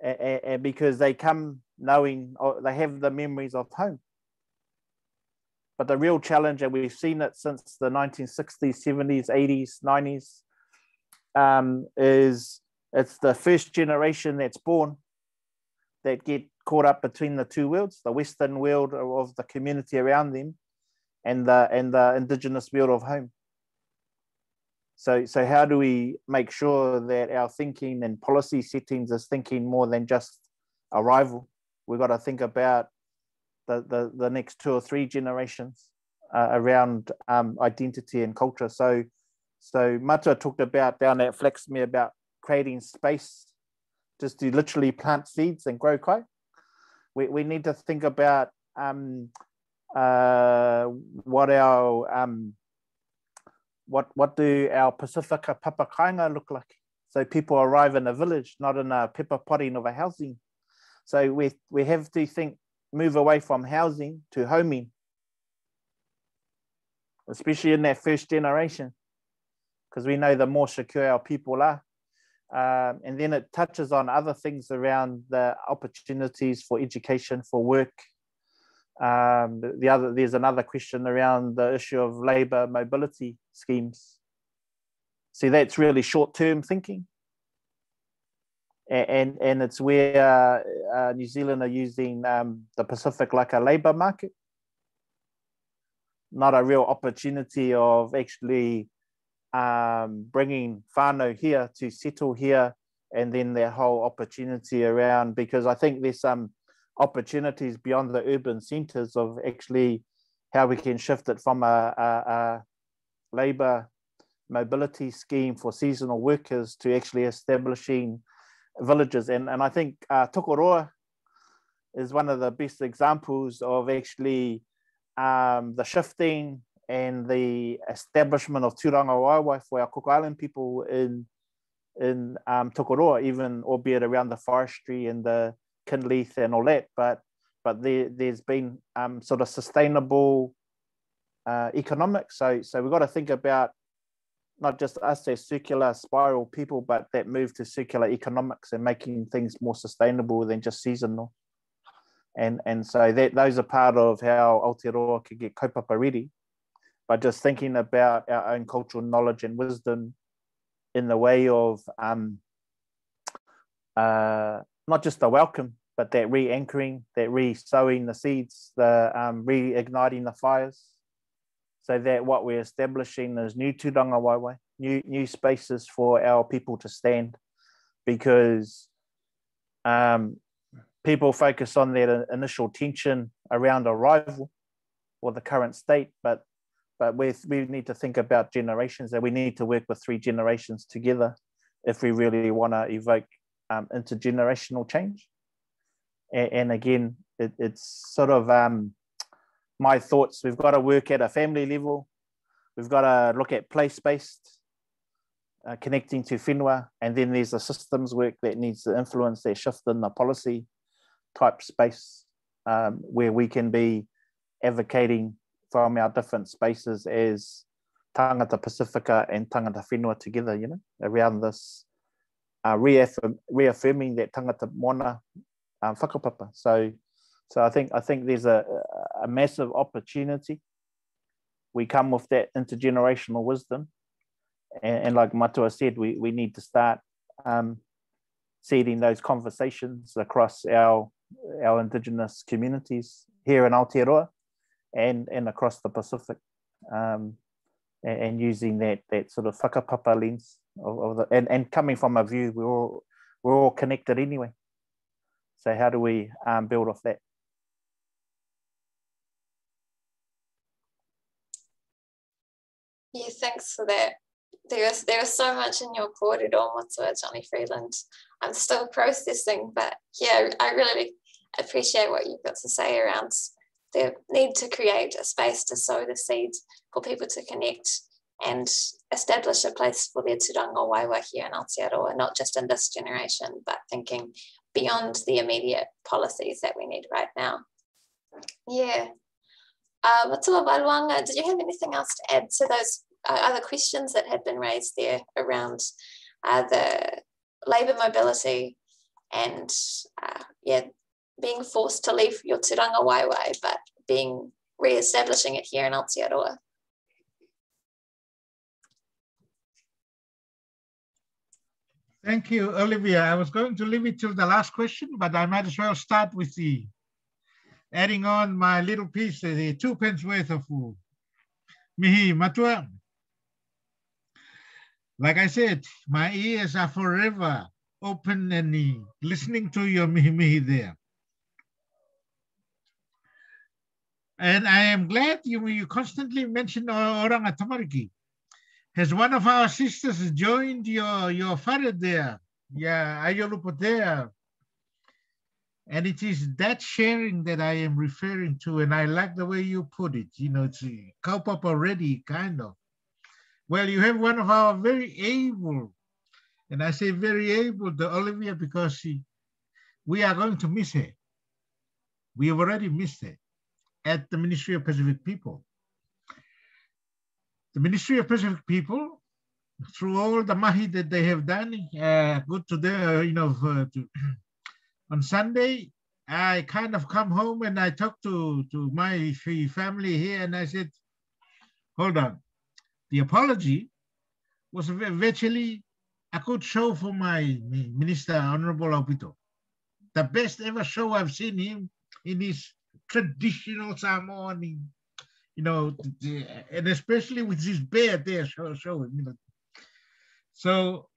and because they come knowing, or they have the memories of home. But the real challenge, and we've seen it since the 1960s, 70s, 80s, 90s, is it's the first generation that's born that get caught up between the two worlds, the Western world of the community around them and the Indigenous world of home. So how do we make sure that our thinking and policy settings is thinking more than just arrival? We've got to think about the next 2 or 3 generations around identity and culture. So Matua talked about down at Flaxmere about creating space just to literally plant seeds and grow kai. We need to think about what do our Pasifika papakainga look like? So people arrive in a village, not in a pepper potting of a housing. So we have to move away from housing to homing, especially in that first generation, because we know the more secure our people are. And then it touches on other things around the opportunities for education, for work. There's another question around the issue of labour mobility schemes. See, that's really short-term thinking. And it's where New Zealand are using the Pacific like a labour market, not a real opportunity of actually bringing whānau here to settle here, and then their whole opportunity around, because I think there's some opportunities beyond the urban centres of actually how we can shift it from a labour mobility scheme for seasonal workers to actually establishing villages. And I think Aotearoa is one of the best examples of actually the shifting and the establishment of tūranga waiwai for our Cook Island people in Aotearoa, even albeit around the forestry and the kinleith and all that, but there's been sort of sustainable economics. So we've got to think about not just us as circular spiral people, but that move to circular economics and making things more sustainable than just seasonal. And so those are part of how Aotearoa could get kaupapa ready, by just thinking about our own cultural knowledge and wisdom in the way of not just the welcome, but that re-anchoring, that re-sowing the seeds, the reigniting the fires, so that what we're establishing is new tūranga waiwai, new spaces for our people to stand, because people focus on that initial tension around arrival or the current state, but we need to think about generations, and we need to work with 3 generations together if we really want to evoke intergenerational change. And again, it's sort of my thoughts. We've got to work at a family level. We've got to look at place-based, connecting to whenua, and then there's the systems work that needs to influence that shift in the policy type space, where we can be advocating from our different spaces as tangata Pasifika and tangata whenua together, around this reaffirming that tangata mona whakapapa. So I think there's a massive opportunity. We come with that intergenerational wisdom, and like Matua said, we need to start seeding those conversations across our Indigenous communities here in Aotearoa and across the Pacific, and using that sort of whakapapa lens and coming from a view we're all connected anyway. So how do we build off that?
Yeah, thanks for that. There was so much in your kōrero, Matua, Johnny Freeland. I'm still processing, but yeah, I really appreciate what you've got to say around the need to create a space to sow the seeds for people to connect and establish a place for their tūranga waiwai here in Aotearoa, not just in this generation, but thinking beyond the immediate policies that we need right now. Yeah. Matua Waluanga, did you have anything else to add to those other questions that had been raised there around the labour mobility and yeah, being forced to leave your Turanga Waiwai, but re-establishing it here in Aotearoa.
Thank you, Olivia. I was going to leave it till the last question, but I might as well start with adding on my little piece, the 2 pence worth of mihi matua. Like I said, my ears are forever open and listening to your mihi there. And I am glad you constantly mention Oranga Tamariki. Has one of our sisters joined your father there? Yeah, Ayolupo there. And it is that sharing that I am referring to, and I like the way you put it. It's a cope up already, kind of. Well, you have one of our very able, and I say very able, the Olivia, because we are going to miss her. We have already missed her at the Ministry of Pacific People. The Ministry of Pacific People, through all the mahi that they have done, good to them, on Sunday, I kind of come home and I talked to my family here and I said, hold on. The apology was virtually a good show for my Minister, Honorable Aupito. The best ever show I've seen him in his traditional Samoan, and especially with this bear there showing. So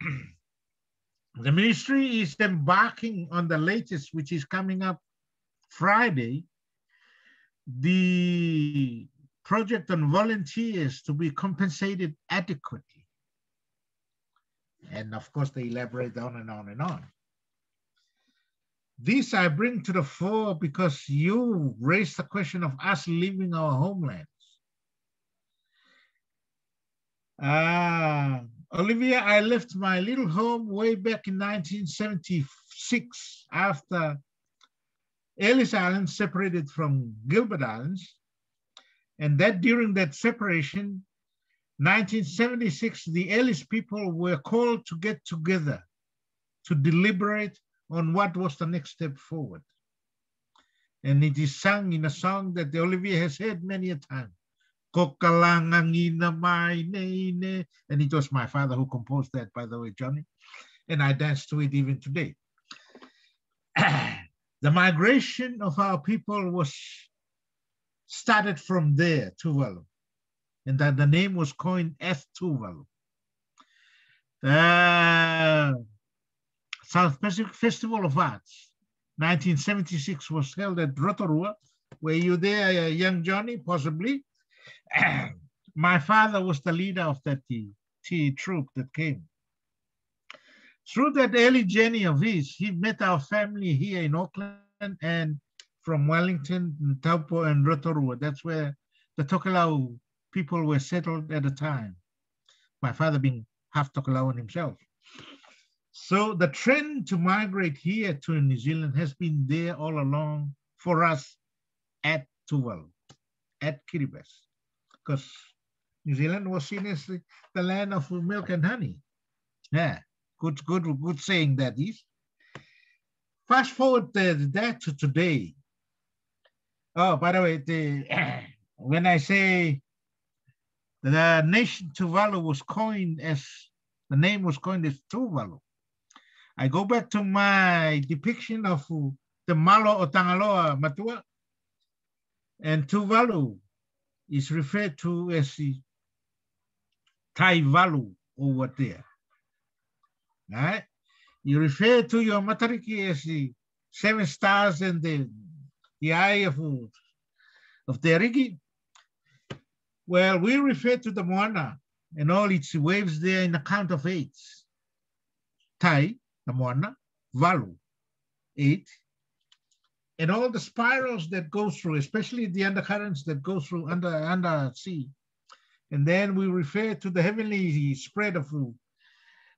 the ministry is embarking on the latest, which is coming up Friday, the project on volunteers to be compensated adequately. And of course, they elaborate on and on and on. This I bring to the fore because you raised the question of us leaving our homelands. Olivia, I left my little home way back in 1976 after Ellis Island separated from Gilbert Islands. And that during that separation, 1976, the Ellis people were called to get together to deliberate on what was the next step forward. And it is sung in a song that the Olivia has heard many a time. And it was my father who composed that, by the way, Johnny. And I dance to it even today. The migration of our people was started from there, Tuvalu. And that the name was coined as Tuvalu. South Pacific Festival of Arts, 1976 was held at Rotorua. Were you there, young Johnny, possibly? My father was the leader of that troop that came. Through that early journey of his, he met our family here in Auckland and from Wellington, Taupo, and Rotorua. That's where the Tokelau people were settled at the time. My father being half Tokelauan himself. So the trend to migrate here to New Zealand has been there all along for us at Tuvalu, at Kiribati, because New Zealand was seen as the land of milk and honey. Yeah, good saying that is. Fast forward that to today. Oh, by the way, when I say the nation Tuvalu was coined as, the name was coined as Tuvalu, I go back to my depiction of the Malo o Tangaloa Matua, and Tuvalu is referred to as the Taivalu over there. All right? You refer to your Matariki as the 7 stars and the eye of the Rigi. Well, we refer to the Moana and all its waves there in the count of 8. Tai, the Moana, Valu, 8, and all the spirals that go through, especially the undercurrents that go through under sea. And then we refer to the heavenly spread of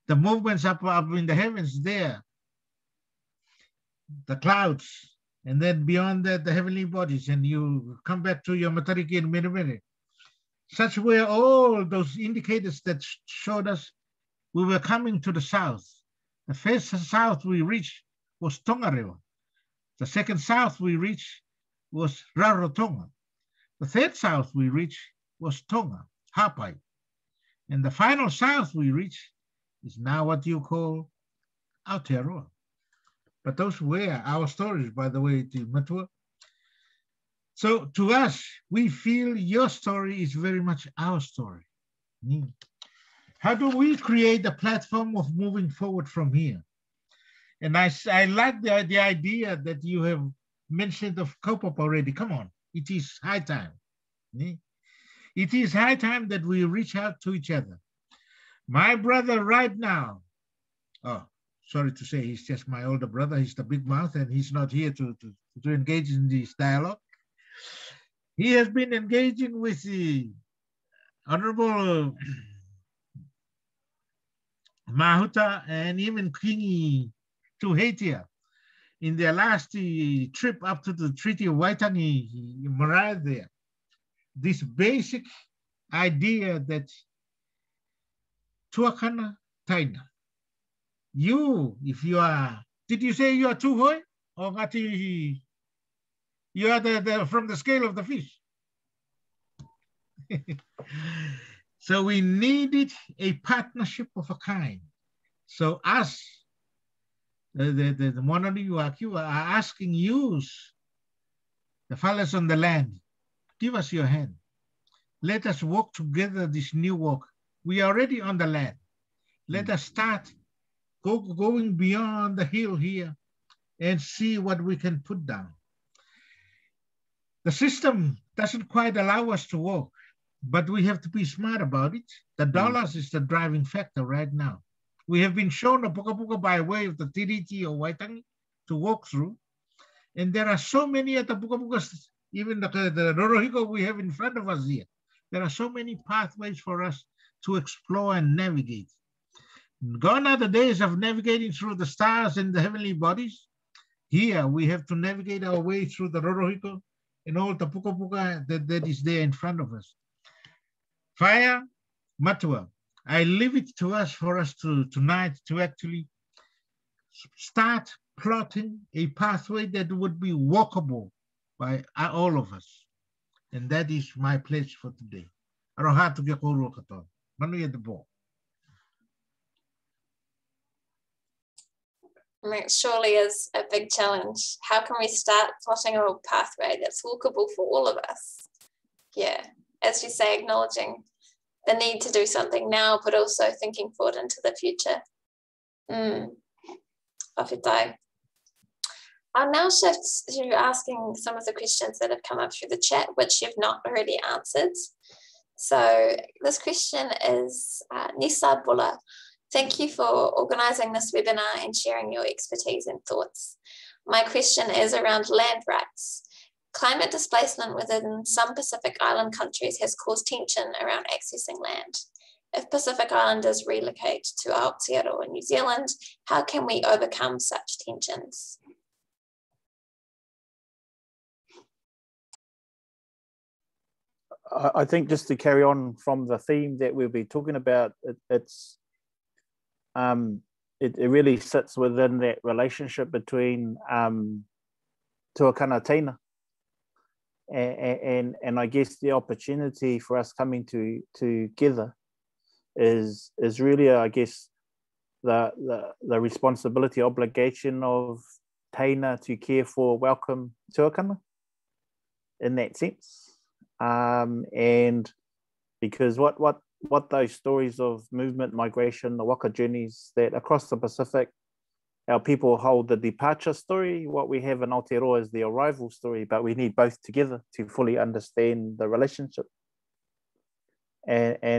the movements up in the heavens there, the clouds, and then beyond that, the heavenly bodies. And you come back to your Matariki and Miremere. Such were all those indicators that showed us we were coming to the south. The first south we reached was Tongarewa. The second south we reached was Rarotonga. The third south we reached was Tonga, Hapai. And the final south we reached is now what you call Aotearoa. But those were our stories, by the way, to Matua. So to us, we feel your story is very much our story. How do we create a platform of moving forward from here? And I like the idea that you have mentioned of Kopop already. Come on, it is high time. It is high time that we reach out to each other. My brother right now, oh, sorry to say, he's just my older brother. He's the big mouth and he's not here to engage in this dialogue. He has been engaging with the Honorable Mahuta and even Kingi Tuheitia in their last trip up to the Treaty of Waitangi, Marae there. This basic idea that tuakana taina. You, if you are, did you say you are tuhoi? Or ngati, you are from the scale of the fish? So we needed a partnership of a kind. So us, the Mononi Wakiwa are asking you, the fellas on the land, give us your hand. Let us walk together this new walk. We are already on the land. Let us start going beyond the hill here and see what we can put down. The system doesn't quite allow us to walk, but we have to be smart about it. The dollars is the driving factor right now. We have been shown a puka puka by way of the Tiriti or Waitangi to walk through. And there are so many at the puka pukas, even the Rorohiko we have in front of us here. There are so many pathways for us to explore and navigate. Gone are the days of navigating through the stars and the heavenly bodies. Here we have to navigate our way through the Rorohiko and all the puka puka that is there in front of us. Fire, Matua, I leave it to us for us to tonight to actually start plotting a pathway that would be walkable by all of us. And that is my pledge for today. Aroha to get Manu at the ball.
It surely is a big challenge. How can we start plotting a pathway that's walkable for all of us? Yeah, as you say, acknowledging the need to do something now, but also thinking forward into the future. Awhitai. I'll now shift to asking some of the questions that have come up through the chat, which you've not already answered. So this question is Nisa Bula. Thank you for organising this webinar and sharing your expertise and thoughts. My question is around land rights. Climate displacement within some Pacific Island countries has caused tension around accessing land. If Pacific Islanders relocate to Aotearoa in New Zealand, how can we overcome such tensions?
I think just to carry on from the theme that we'll be talking about, it really sits within that relationship between tuakana teina and I guess the opportunity for us coming together is really, I guess, the responsibility, obligation of teina to care for welcome tuakana in that sense. And because what those stories of movement, migration, the waka journeys that across the Pacific, our people hold the departure story. What we have in Aotearoa is the arrival story, but we need both together to fully understand the relationship. So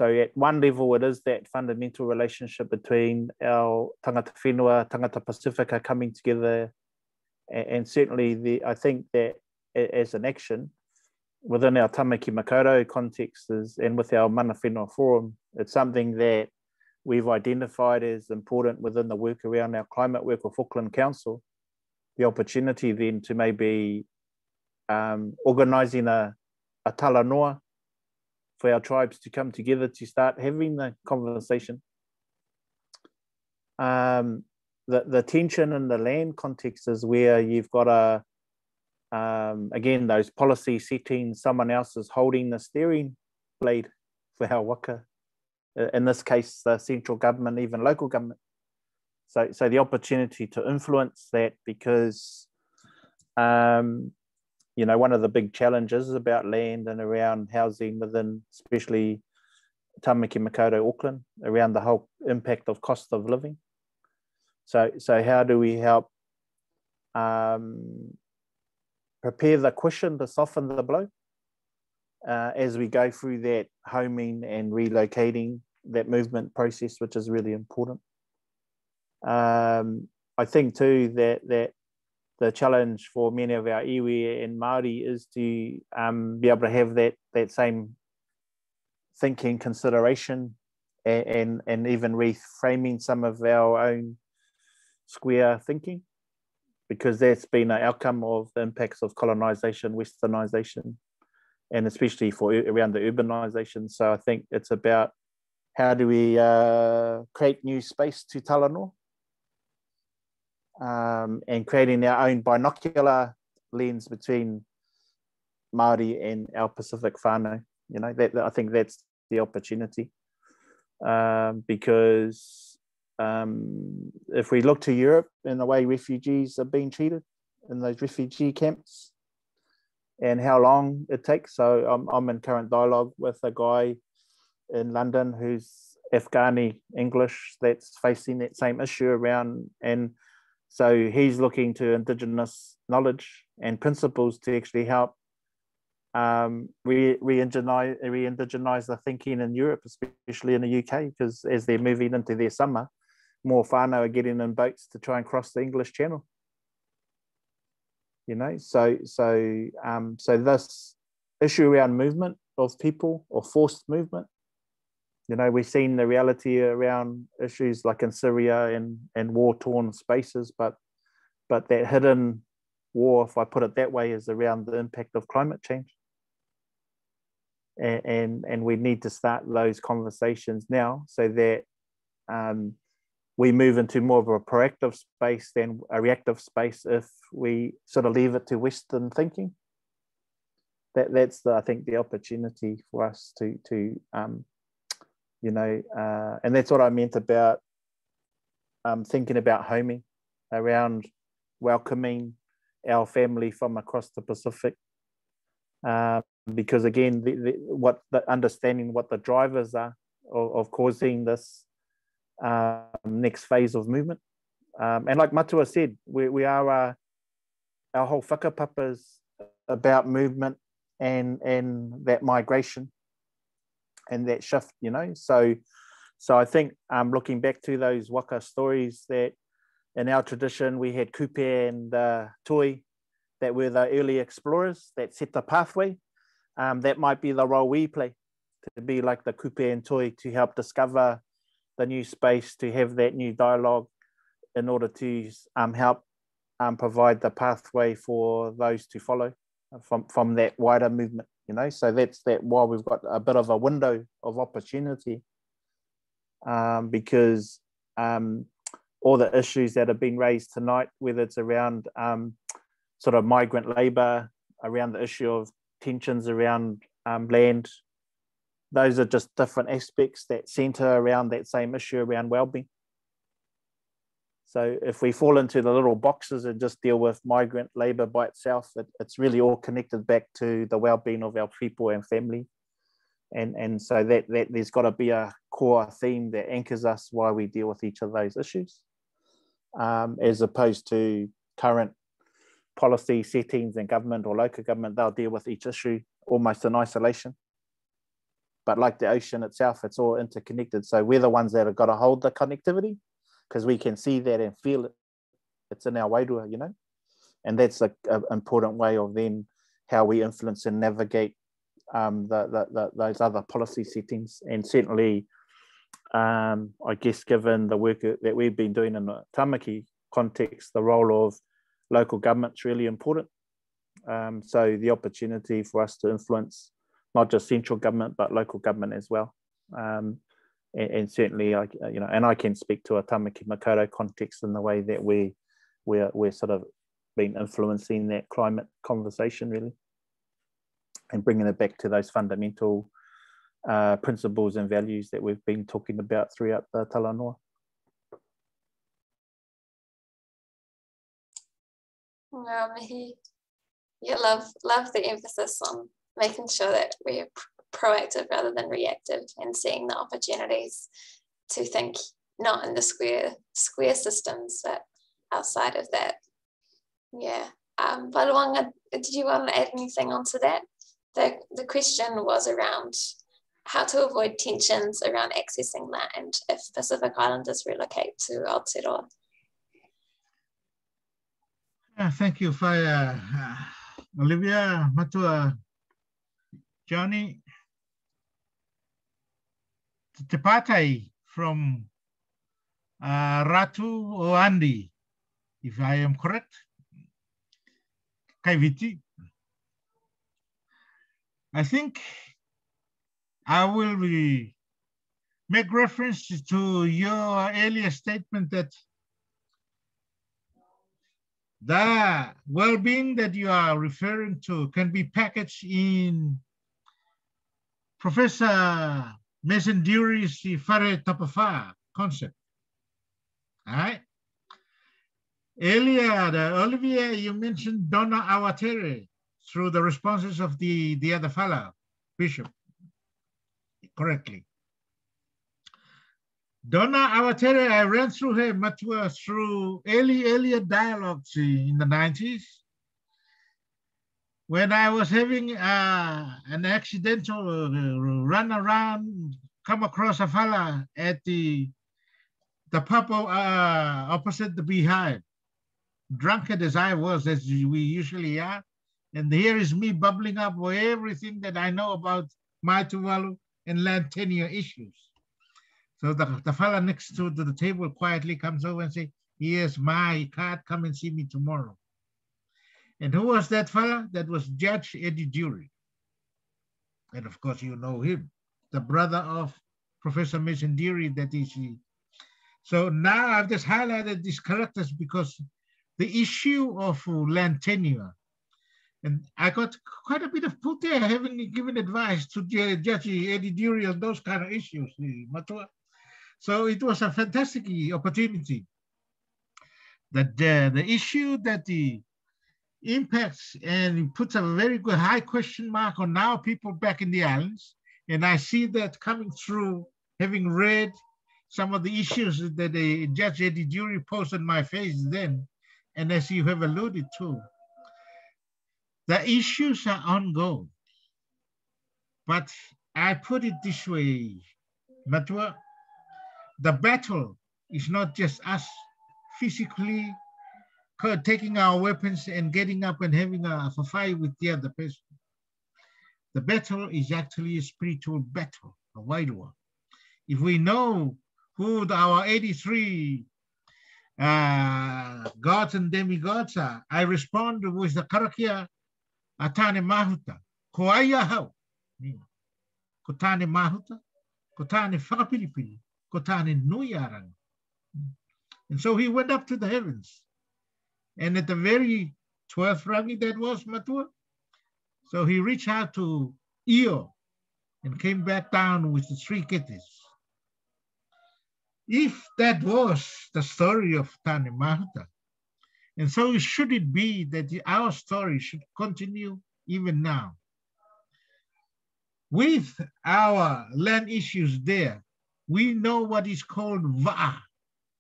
at one level, it is that fundamental relationship between our tangata whenua, tangata Pacifica coming together. And certainly, I think that as an action, within our Tamaki Makaurau context and with our Mana Whenua Forum, it's something that we've identified as important within the work around our climate work with Auckland Council. The opportunity then to maybe organising a talanoa for our tribes to come together to start having the conversation. the tension in the land context is where you've got again, those policy settings, someone else is holding the steering blade for our waka. In this case, the central government, even local government. So the opportunity to influence that, because, you know, one of the big challenges is about land and around housing within, especially Tamaki Makaurau, Auckland, around the whole impact of cost of living. So how do we help prepare the cushion to soften the blow as we go through that homing and relocating, that movement process, which is really important. I think too that the challenge for many of our iwi and Māori is to be able to have that same thinking, consideration, and even reframing some of our own square thinking, because that's been an outcome of the impacts of colonisation, westernisation, and especially for around the urbanisation. So I think it's about how do we create new space to Talanoa, and creating our own binocular lens between Māori and our Pacific whānau. You know, that I think that's the opportunity, because if we look to Europe and the way refugees are being treated in those refugee camps and how long it takes. So I'm in current dialogue with a guy in London who's Afghani English that's facing that same issue around, and so he's looking to Indigenous knowledge and principles to actually help re-indigenize the thinking in Europe, especially in the UK, because as they're moving into their summer, more whānau are getting in boats to try and cross the English Channel. You know, so this issue around movement of people, or forced movement, you know, we've seen the reality around issues like in Syria and war-torn spaces, but that hidden war, if I put it that way, is around the impact of climate change. And we need to start those conversations now, so that we move into more of a proactive space than a reactive space if we sort of leave it to Western thinking. That's I think the opportunity for us to you know, and that's what I meant about thinking about homing, around welcoming our family from across the Pacific, because again, understanding what the drivers are of causing this next phase of movement, and like Matua said, we are our whole whakapapa is about movement and that migration and that shift, you know. So I think looking back to those waka stories, that in our tradition we had kupe and toi that were the early explorers that set the pathway. That might be the role we play, to be like the kupe and toi, to help discover the new space, to have that new dialogue in order to help provide the pathway for those to follow from that wider movement, you know. So that's why we've got a bit of a window of opportunity, because all the issues that have been raised tonight, whether it's around sort of migrant labour, around the issue of tensions around land, those are just different aspects that centre around that same issue around wellbeing. So if we fall into the little boxes and just deal with migrant labour by itself, it's really all connected back to the wellbeing of our people and family. And so that there's got to be a core theme that anchors us while we deal with each of those issues, as opposed to current policy settings and government or local government. They'll deal with each issue almost in isolation. But like the ocean itself, it's all interconnected. So we're the ones that have got to hold the connectivity, because we can see that and feel it. It's in our wairua, you know, and that's an important way of then how we influence and navigate those other policy settings. And certainly, I guess, given the work that we've been doing in the Tamaki context, the role of local government's really important. So the opportunity for us to influence not just central government, but local government as well. And certainly, and I can speak to a Tamaki Makaurau context in the way that we're sort of been influencing that climate conversation, really, and bringing it back to those fundamental principles and values that we've been talking about throughout the Talanoa.
Well, Mihi, you love the emphasis on making sure that we're proactive rather than reactive, and seeing the opportunities to think not in the square systems, but outside of that. Yeah. Paluanga, did you want to add anything onto that? The question was around how to avoid tensions around accessing land if Pacific Islanders relocate to Aotearoa.
Thank you, Fire. Olivia, Matua, Johnny, Te Patai from Ratu or Andy, if I am correct. Kaiviti. I think I will make reference to your earlier statement that the well-being that you are referring to can be packaged in Professor Mesenduri's Whare Tapawha concept. All right. Earlier, Olivia, you mentioned Donna Aotearoa through the responses of the other fellow, Bishop, correctly. Donna Aotearoa, I ran through her matua through earlier dialogues in the 90s. When I was having an accidental run around, come across a fella at the pub opposite the Beehive, drunken as I was, as we usually are. And here is me bubbling up for everything that I know about my Tuvalu and land tenure issues. So the fella next to the table quietly comes over and says, "Here's my card, come and see me tomorrow." And who was that fella? That was Judge Eddie Dury. And of course, you know him, the brother of Professor Mason Dury, that is. So now I've just highlighted these characters because the issue of land tenure, and I got quite a bit of put there, having given advice to Judge Eddie Dury on those kind of issues, Matua. So it was a fantastic opportunity. That the issue that the impacts and puts a very good high question mark on now people back in the islands. And I see that coming through, having read some of the issues that the Judge Eddie Dury posted on my face then, and as you have alluded to, the issues are ongoing. But I put it this way, Matua, the battle is not just us physically taking our weapons and getting up and having a fight with the other person. The battle is actually a spiritual battle, a wide one. If we know who our 83 gods and demigods are, I respond with the karakia atane mahuta, ko aia hau, ko tane mahuta, ko tane whakapiripiri, ko tane nui aranga. And so he went up to the heavens. And at the very 12th rangi that was Matua, so he reached out to Io and came back down with the 3 kitties. If that was the story of Tane Mahuta, and so should it be that our story should continue even now. With our land issues there, we know what is called va'a.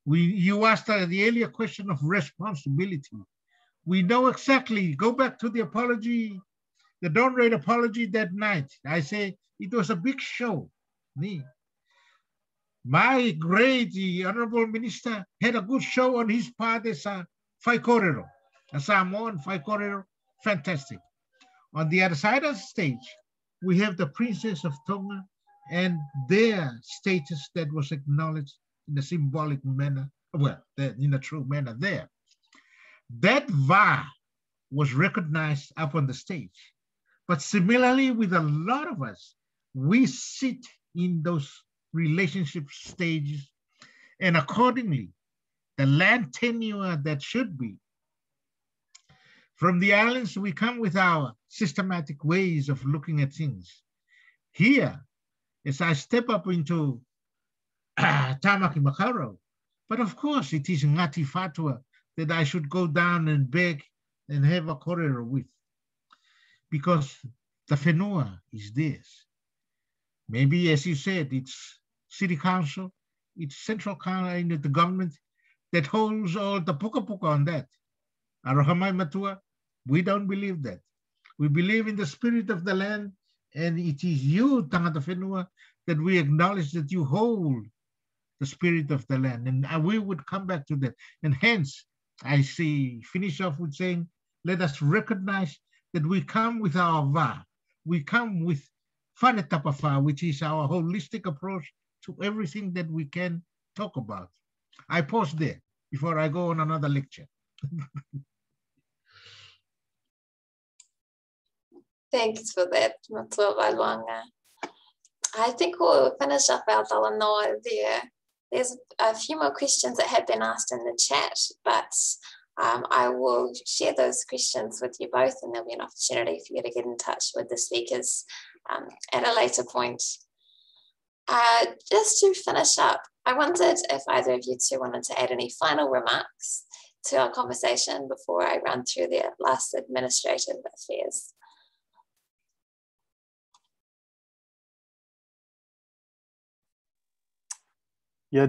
You asked the earlier question of responsibility. We know exactly, go back to the apology, the Dawn Raid apology that night. I say it was a big show. My great, the Honorable Minister had a good show on his part as a Whaikorero, a Samoan Whaikorero, fantastic. On the other side of the stage, we have the Princess of Tonga and their status that was acknowledged in a symbolic manner, well, in a true manner there. That VA was recognized up on the stage. But similarly with a lot of us, we sit in those relationship stages, and accordingly, the land tenure that should be. From the islands, we come with our systematic ways of looking at things. Here, as I step up into Tamaki Makaurau, but of course it is Ngati Fatua that I should go down and beg and have a korero with, because the whenua is theirs. Maybe, as you said, it's city council, it's central council, the government that holds all the puka puka on that. Arohamai Matua, we don't believe that. We believe in the spirit of the land, and it is you, Tangata Whenua, that we acknowledge that you hold the spirit of the land, and we would come back to that. And hence, I finish off with saying, let us recognize that we come with our va. We come with whanetapafa, which is our holistic approach to everything that we can talk about. I pause there before I go on another lecture.
Thanks for that, Matua Wailuanga. I think we'll finish up our talanoa there. There's a few more questions that have been asked in the chat, but I will share those questions with you both, and there'll be an opportunity for you to get in touch with the speakers at a later point. Just to finish up, I wondered if either of you two wanted to add any final remarks to our conversation before I run through the last administrative affairs.
Yeah,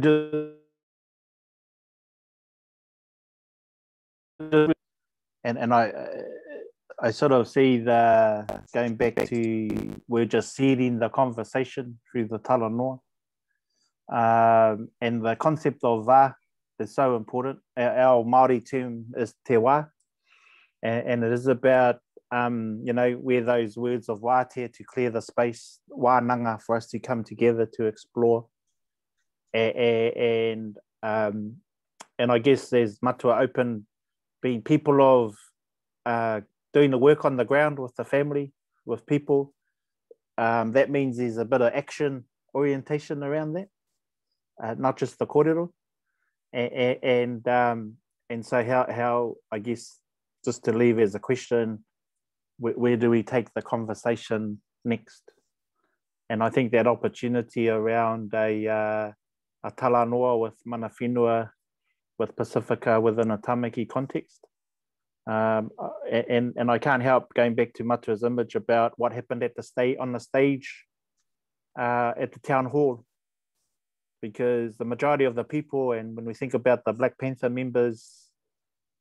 and I sort of see the going back to we're just seeding the conversation through the talanoa, and the concept of va is so important. Our Māori term is te wā, and it is about where those words of wātea to clear the space, wānanga for us to come together to explore. And I guess there's matua open, being people of doing the work on the ground with the family, with people. That means there's a bit of action orientation around that, not just the kōrero. And so how I guess, just to leave as a question, where do we take the conversation next? And I think that opportunity around a talanoa with mana whenua, with Pacifica within a tamaki context. And I can't help going back to Matua's image about what happened at on the stage at the town hall, because the majority of the people, and when we think about the Black Panther members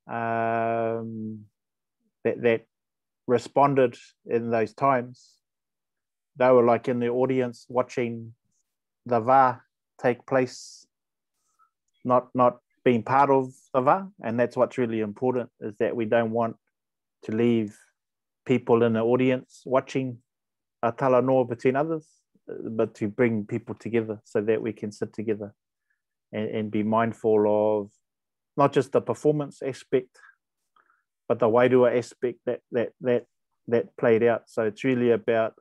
that responded in those times, they were like in the audience watching the va take place, not being part of the va. And that's what's really important, is that we don't want to leave people in the audience watching a talanoa between others, but to bring people together so that we can sit together and be mindful of not just the performance aspect, but the wairua aspect that played out. So it's really about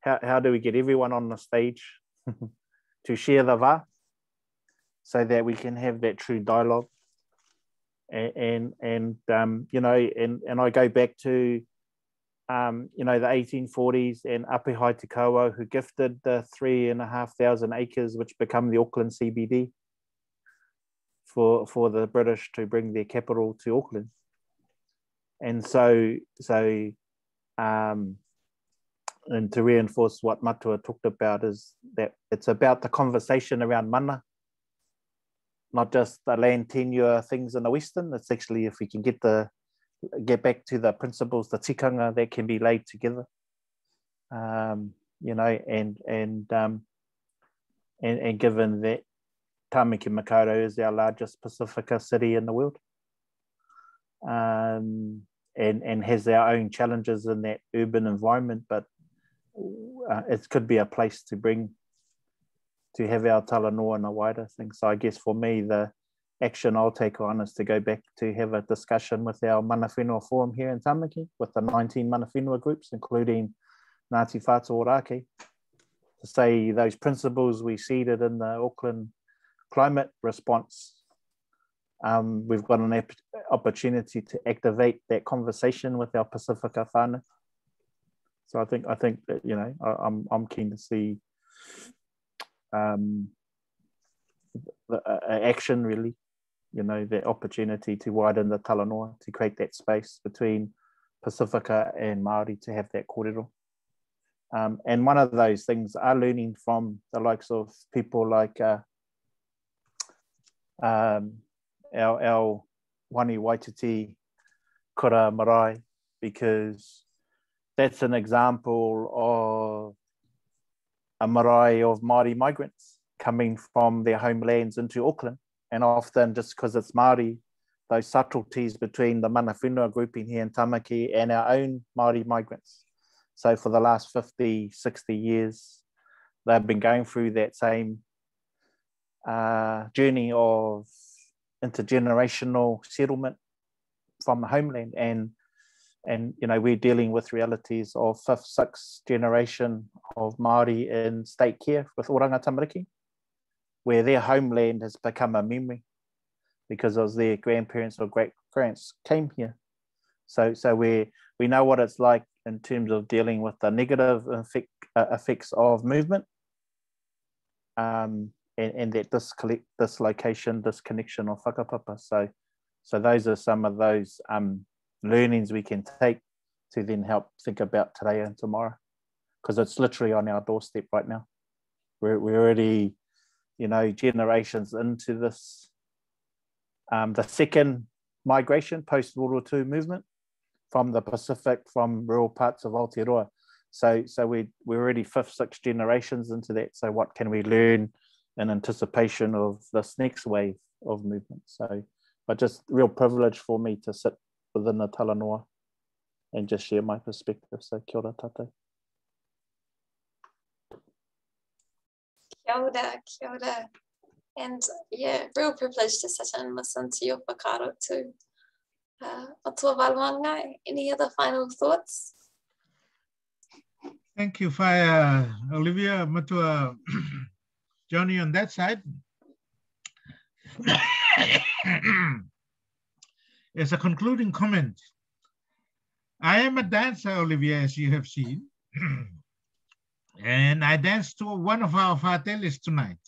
how do we get everyone on the stage to share the va, so that we can have that true dialogue. And I go back to the 1840s and Apihai Te Kaua, who gifted the 3,500 acres which become the Auckland CBD for the British to bring their capital to Auckland. And so and to reinforce what Matua talked about, is that it's about the conversation around mana, not just the land tenure things in the Western. It's actually, if we can get back to the principles, the tikanga that can be laid together, and given that Tamaki Makaurau is our largest Pacifica city in the world, and has our own challenges in that urban environment, but it could be a place to have our talanoa and a wider thing. So I guess for me, the action I'll take on is to go back to have a discussion with our mana whenua forum here in Tamaki, with the 19 mana whenua groups, including Ngāti Whātua Ōrākei, say those principles we seeded in the Auckland climate response, we've got an opportunity to activate that conversation with our Pasifika whānau. So I think that, you know, I'm keen to see action, really, you know, the opportunity to widen the talanoa, to create that space between Pasifika and Māori to have that kōrero. And one of those things are learning from the likes of people like our Wani Waititi Kura Marae, because that's an example of a marae of Māori migrants coming from their homelands into Auckland. And often, just because it's Māori, those subtleties between the mana whenua grouping here in Tamaki and our own Māori migrants. So for the last 50, 60 years, they've been going through that same journey of intergenerational settlement from the homeland. And you know, we're dealing with realities of 5th, 6th generation of Māori in state care with Oranga Tamariki, where their homeland has become a memory because of their grandparents or great-grandparents came here. So we know what it's like in terms of dealing with the negative effects of movement, and that dislocation, disconnection of whakapapa. So those are some of those learnings we can take to then help think about today and tomorrow, because it's literally on our doorstep right now. We're already, you know, generations into this, the second migration post-World War II movement from the Pacific, from rural parts of Aotearoa. So we're already 5th, 6th generations into that. So what can we learn in anticipation of this next wave of movement? So, but just real privilege for me to sit within the talanoa and just share my perspective. So kia ora tātou.
Kia ora, kia ora. And yeah, real privilege to sit and listen to your whakaaro too. Atua Walwanga, any other final thoughts?
Thank you, Fire Olivia, Matua, Johnny on that side. As a concluding comment, I am a dancer, Olivia, as you have seen, and I danced to one of our whāteles tonight.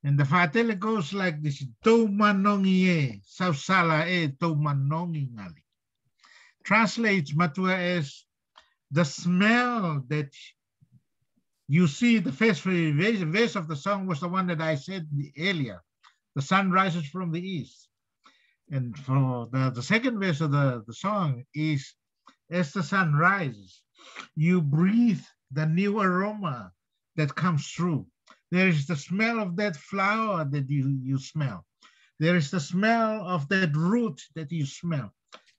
And the whātele goes like this: Tau manongi e, sausala e, tau manongi ngali. Translates, Matua, as the smell that you see. The first verse of the song was the one that I said earlier. The sun rises from the east. And for the second verse of the song is, as the sun rises, you breathe the new aroma that comes through. There is the smell of that flower that you smell. There is the smell of that root that you smell.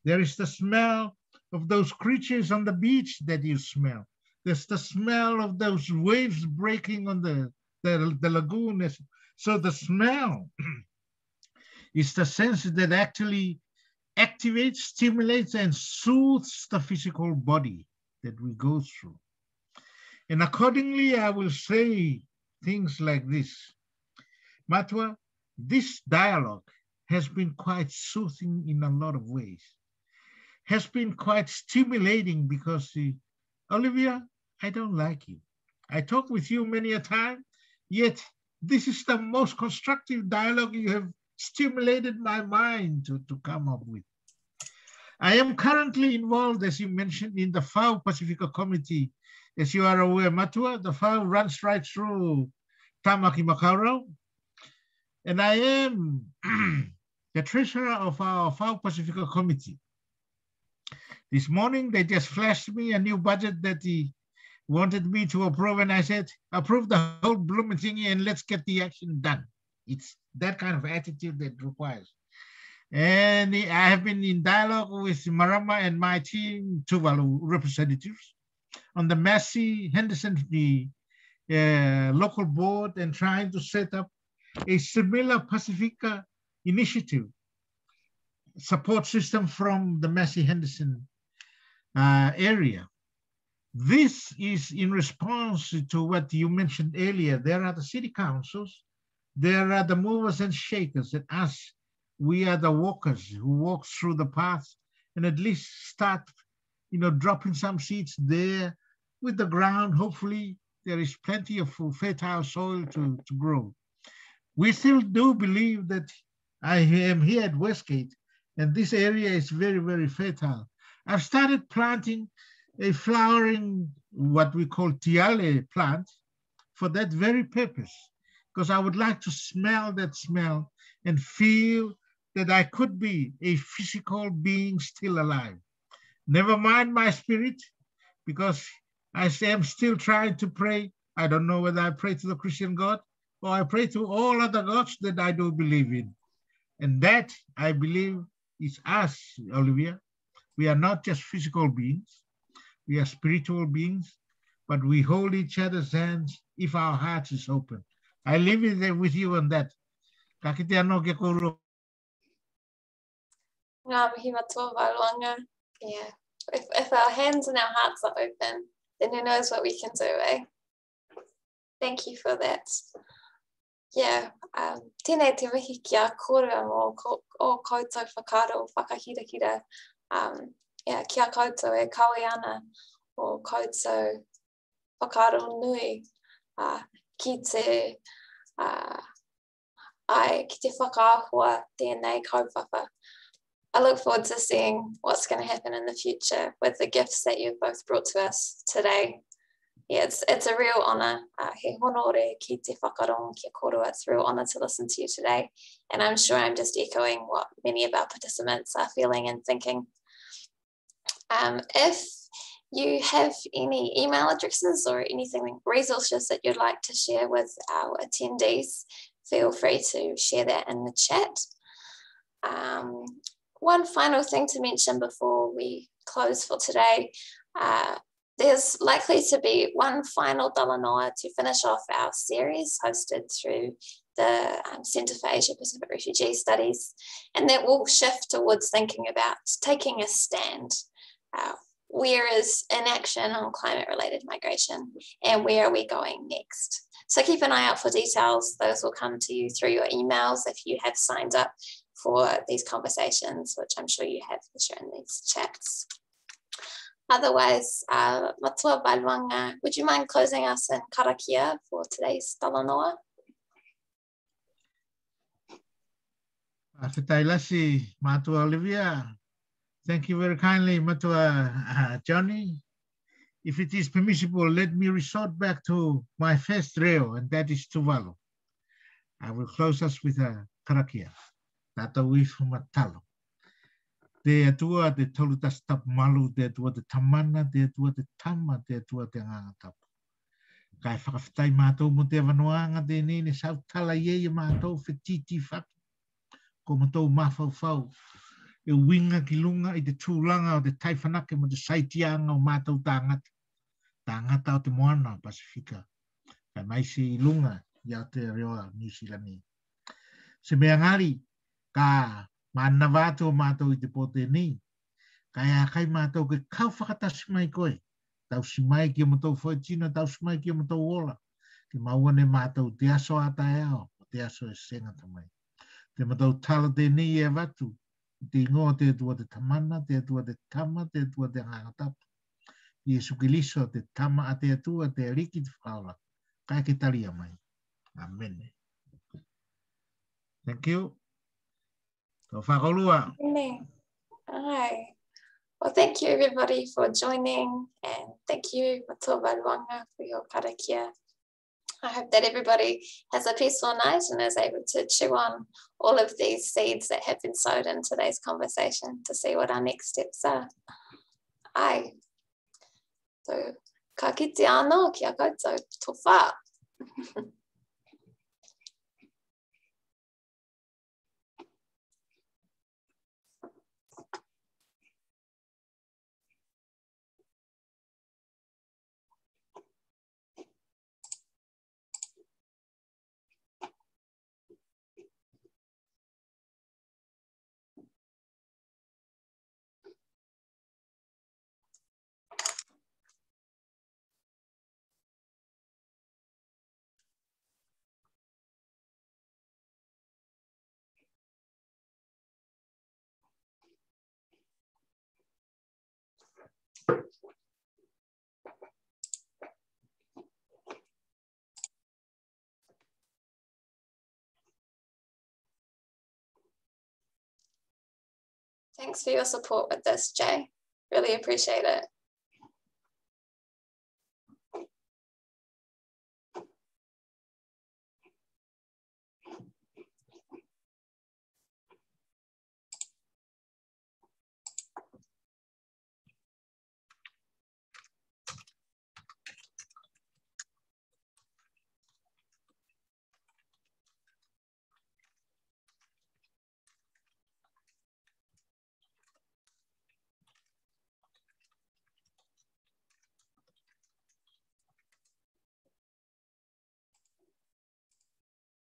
There is the smell of those creatures on the beach that you smell. There's the smell of those waves breaking on the lagoon. So the smell is the sense that actually activates, stimulates, and soothes the physical body that we go through. And accordingly, I will say things like this. Matua, this dialogue has been quite soothing in a lot of ways, has been quite stimulating because, Olivia, I don't like you. I talk with you many a time, yet this is the most constructive dialogue you have stimulated my mind to come up with. I am currently involved, as you mentioned, in the FAO Pacifica Committee. As you are aware, Matua, the FAO runs right through Tamaki Makaurau, and I am the treasurer of our FAO Pacifica Committee. This morning, they just flashed me a new budget that he wanted me to approve, and I said, approve the whole blooming thing and let's get the action done. It's that kind of attitude that requires. And I have been in dialogue with Marama and my team, Tuvalu representatives, on the Massey Henderson, the local board, and trying to set up a similar Pacifica initiative support system from the Massey Henderson area. This is in response to what you mentioned earlier. There are the city councils, there are the movers and shakers, and us, we are the walkers who walk through the paths and at least start, dropping some seeds there with the ground. Hopefully there is plenty of fertile soil to grow. We still do believe that I am here at Westgate, and this area is very, very fertile. I've started planting a flowering, what we call tiale plant, for that very purpose, because I would like to smell that smell and feel that I could be a physical being still alive. Never mind my spirit, because I am still trying to pray. I don't know whether I pray to the Christian God or I pray to all other gods that I do believe in. And that, I believe, is us, Olivia. We are not just physical beings. We are spiritual beings, but we hold each other's hands if our heart is open. I leave it there with you on that.
Yeah. If our hands and our hearts are open, then who knows what we can do, eh? Thank you for that. Yeah, tēnei te mihi kia kōrua o koutou whakaaro, whakahirakira. Yeah, kia koutou e kawe ana o koutou whakaaro nui ki te ki te whakaahua tēnei kaupapa. I look forward to seeing what's going to happen in the future with the gifts that you've both brought to us today. Yeah, it's a real honour. He honore ki te whakarongo kia korua. It's a real honour to listen to you today. And I'm sure I'm just echoing what many of our participants are feeling and thinking. If you have any email addresses or anything, resources that you'd like to share with our attendees, feel free to share that in the chat. One final thing to mention before we close for today, there's likely to be one final talanoa to finish off our series hosted through the Centre for Asia Pacific Refugee Studies, and that will shift towards thinking about taking a stand. Where is inaction on climate-related migration, and where are we going next? So keep an eye out for details. Those will come to you through your emails if you have signed up for these conversations, which I'm sure you have for sure in these chats. Otherwise, Matua Baluanga, would you mind closing us in karakia for today's talanoa?
Whetailasi, Matua Olivia. Thank you very kindly, Matua Johnny. If it is permissible, let me resort back to my first reo, and that is Tuvalu. I will close us with a karakia. Tata wifu matalo. Te atua te tolu tas tap malu, te atua te tamana, te atua te tama, te atua te ngangatapu. Kai whakawhitai mātou mo te wanoanga te nene sau tala ie mātou whetiti whaki. Ko mātou mawhauwhau. E winga ki lunga I te tūlanga o te taiwhanake mo te saitianga o mātou tāngata. Tāngata o te moana Pasifika. Kai maisi I lunga I Aotearoa, New Zealand. Se mea ngari, ka mana wātou mātou I te pote ni. Kai a kai mātou ke kau whakatasi mai koe. Tau si mai ki o mātou whaitina, tau si mai ki o mātou ola. Ke mauane mātou te aso ata e ao, te aso e sengata mai. Te mātou tala te ni e watu. Te ingoa te atua te tamana, te atua te tama, te atua te ngangatapu. Iesu Kiliso te tama a te atua te ariki te whaola. Kai ke taria mai. Amen. Thank you. Ko whakolua.
Amen. Aye. Well, thank you everybody for joining, and thank you Matua Baluanga for your karakia. I hope that everybody has a peaceful night and is able to chew on all of these seeds that have been sowed in today's conversation to see what our next steps are. Aye. So, ka kite anō kia koutou, tō whā. Thanks for your support with this, Jay. Really appreciate it.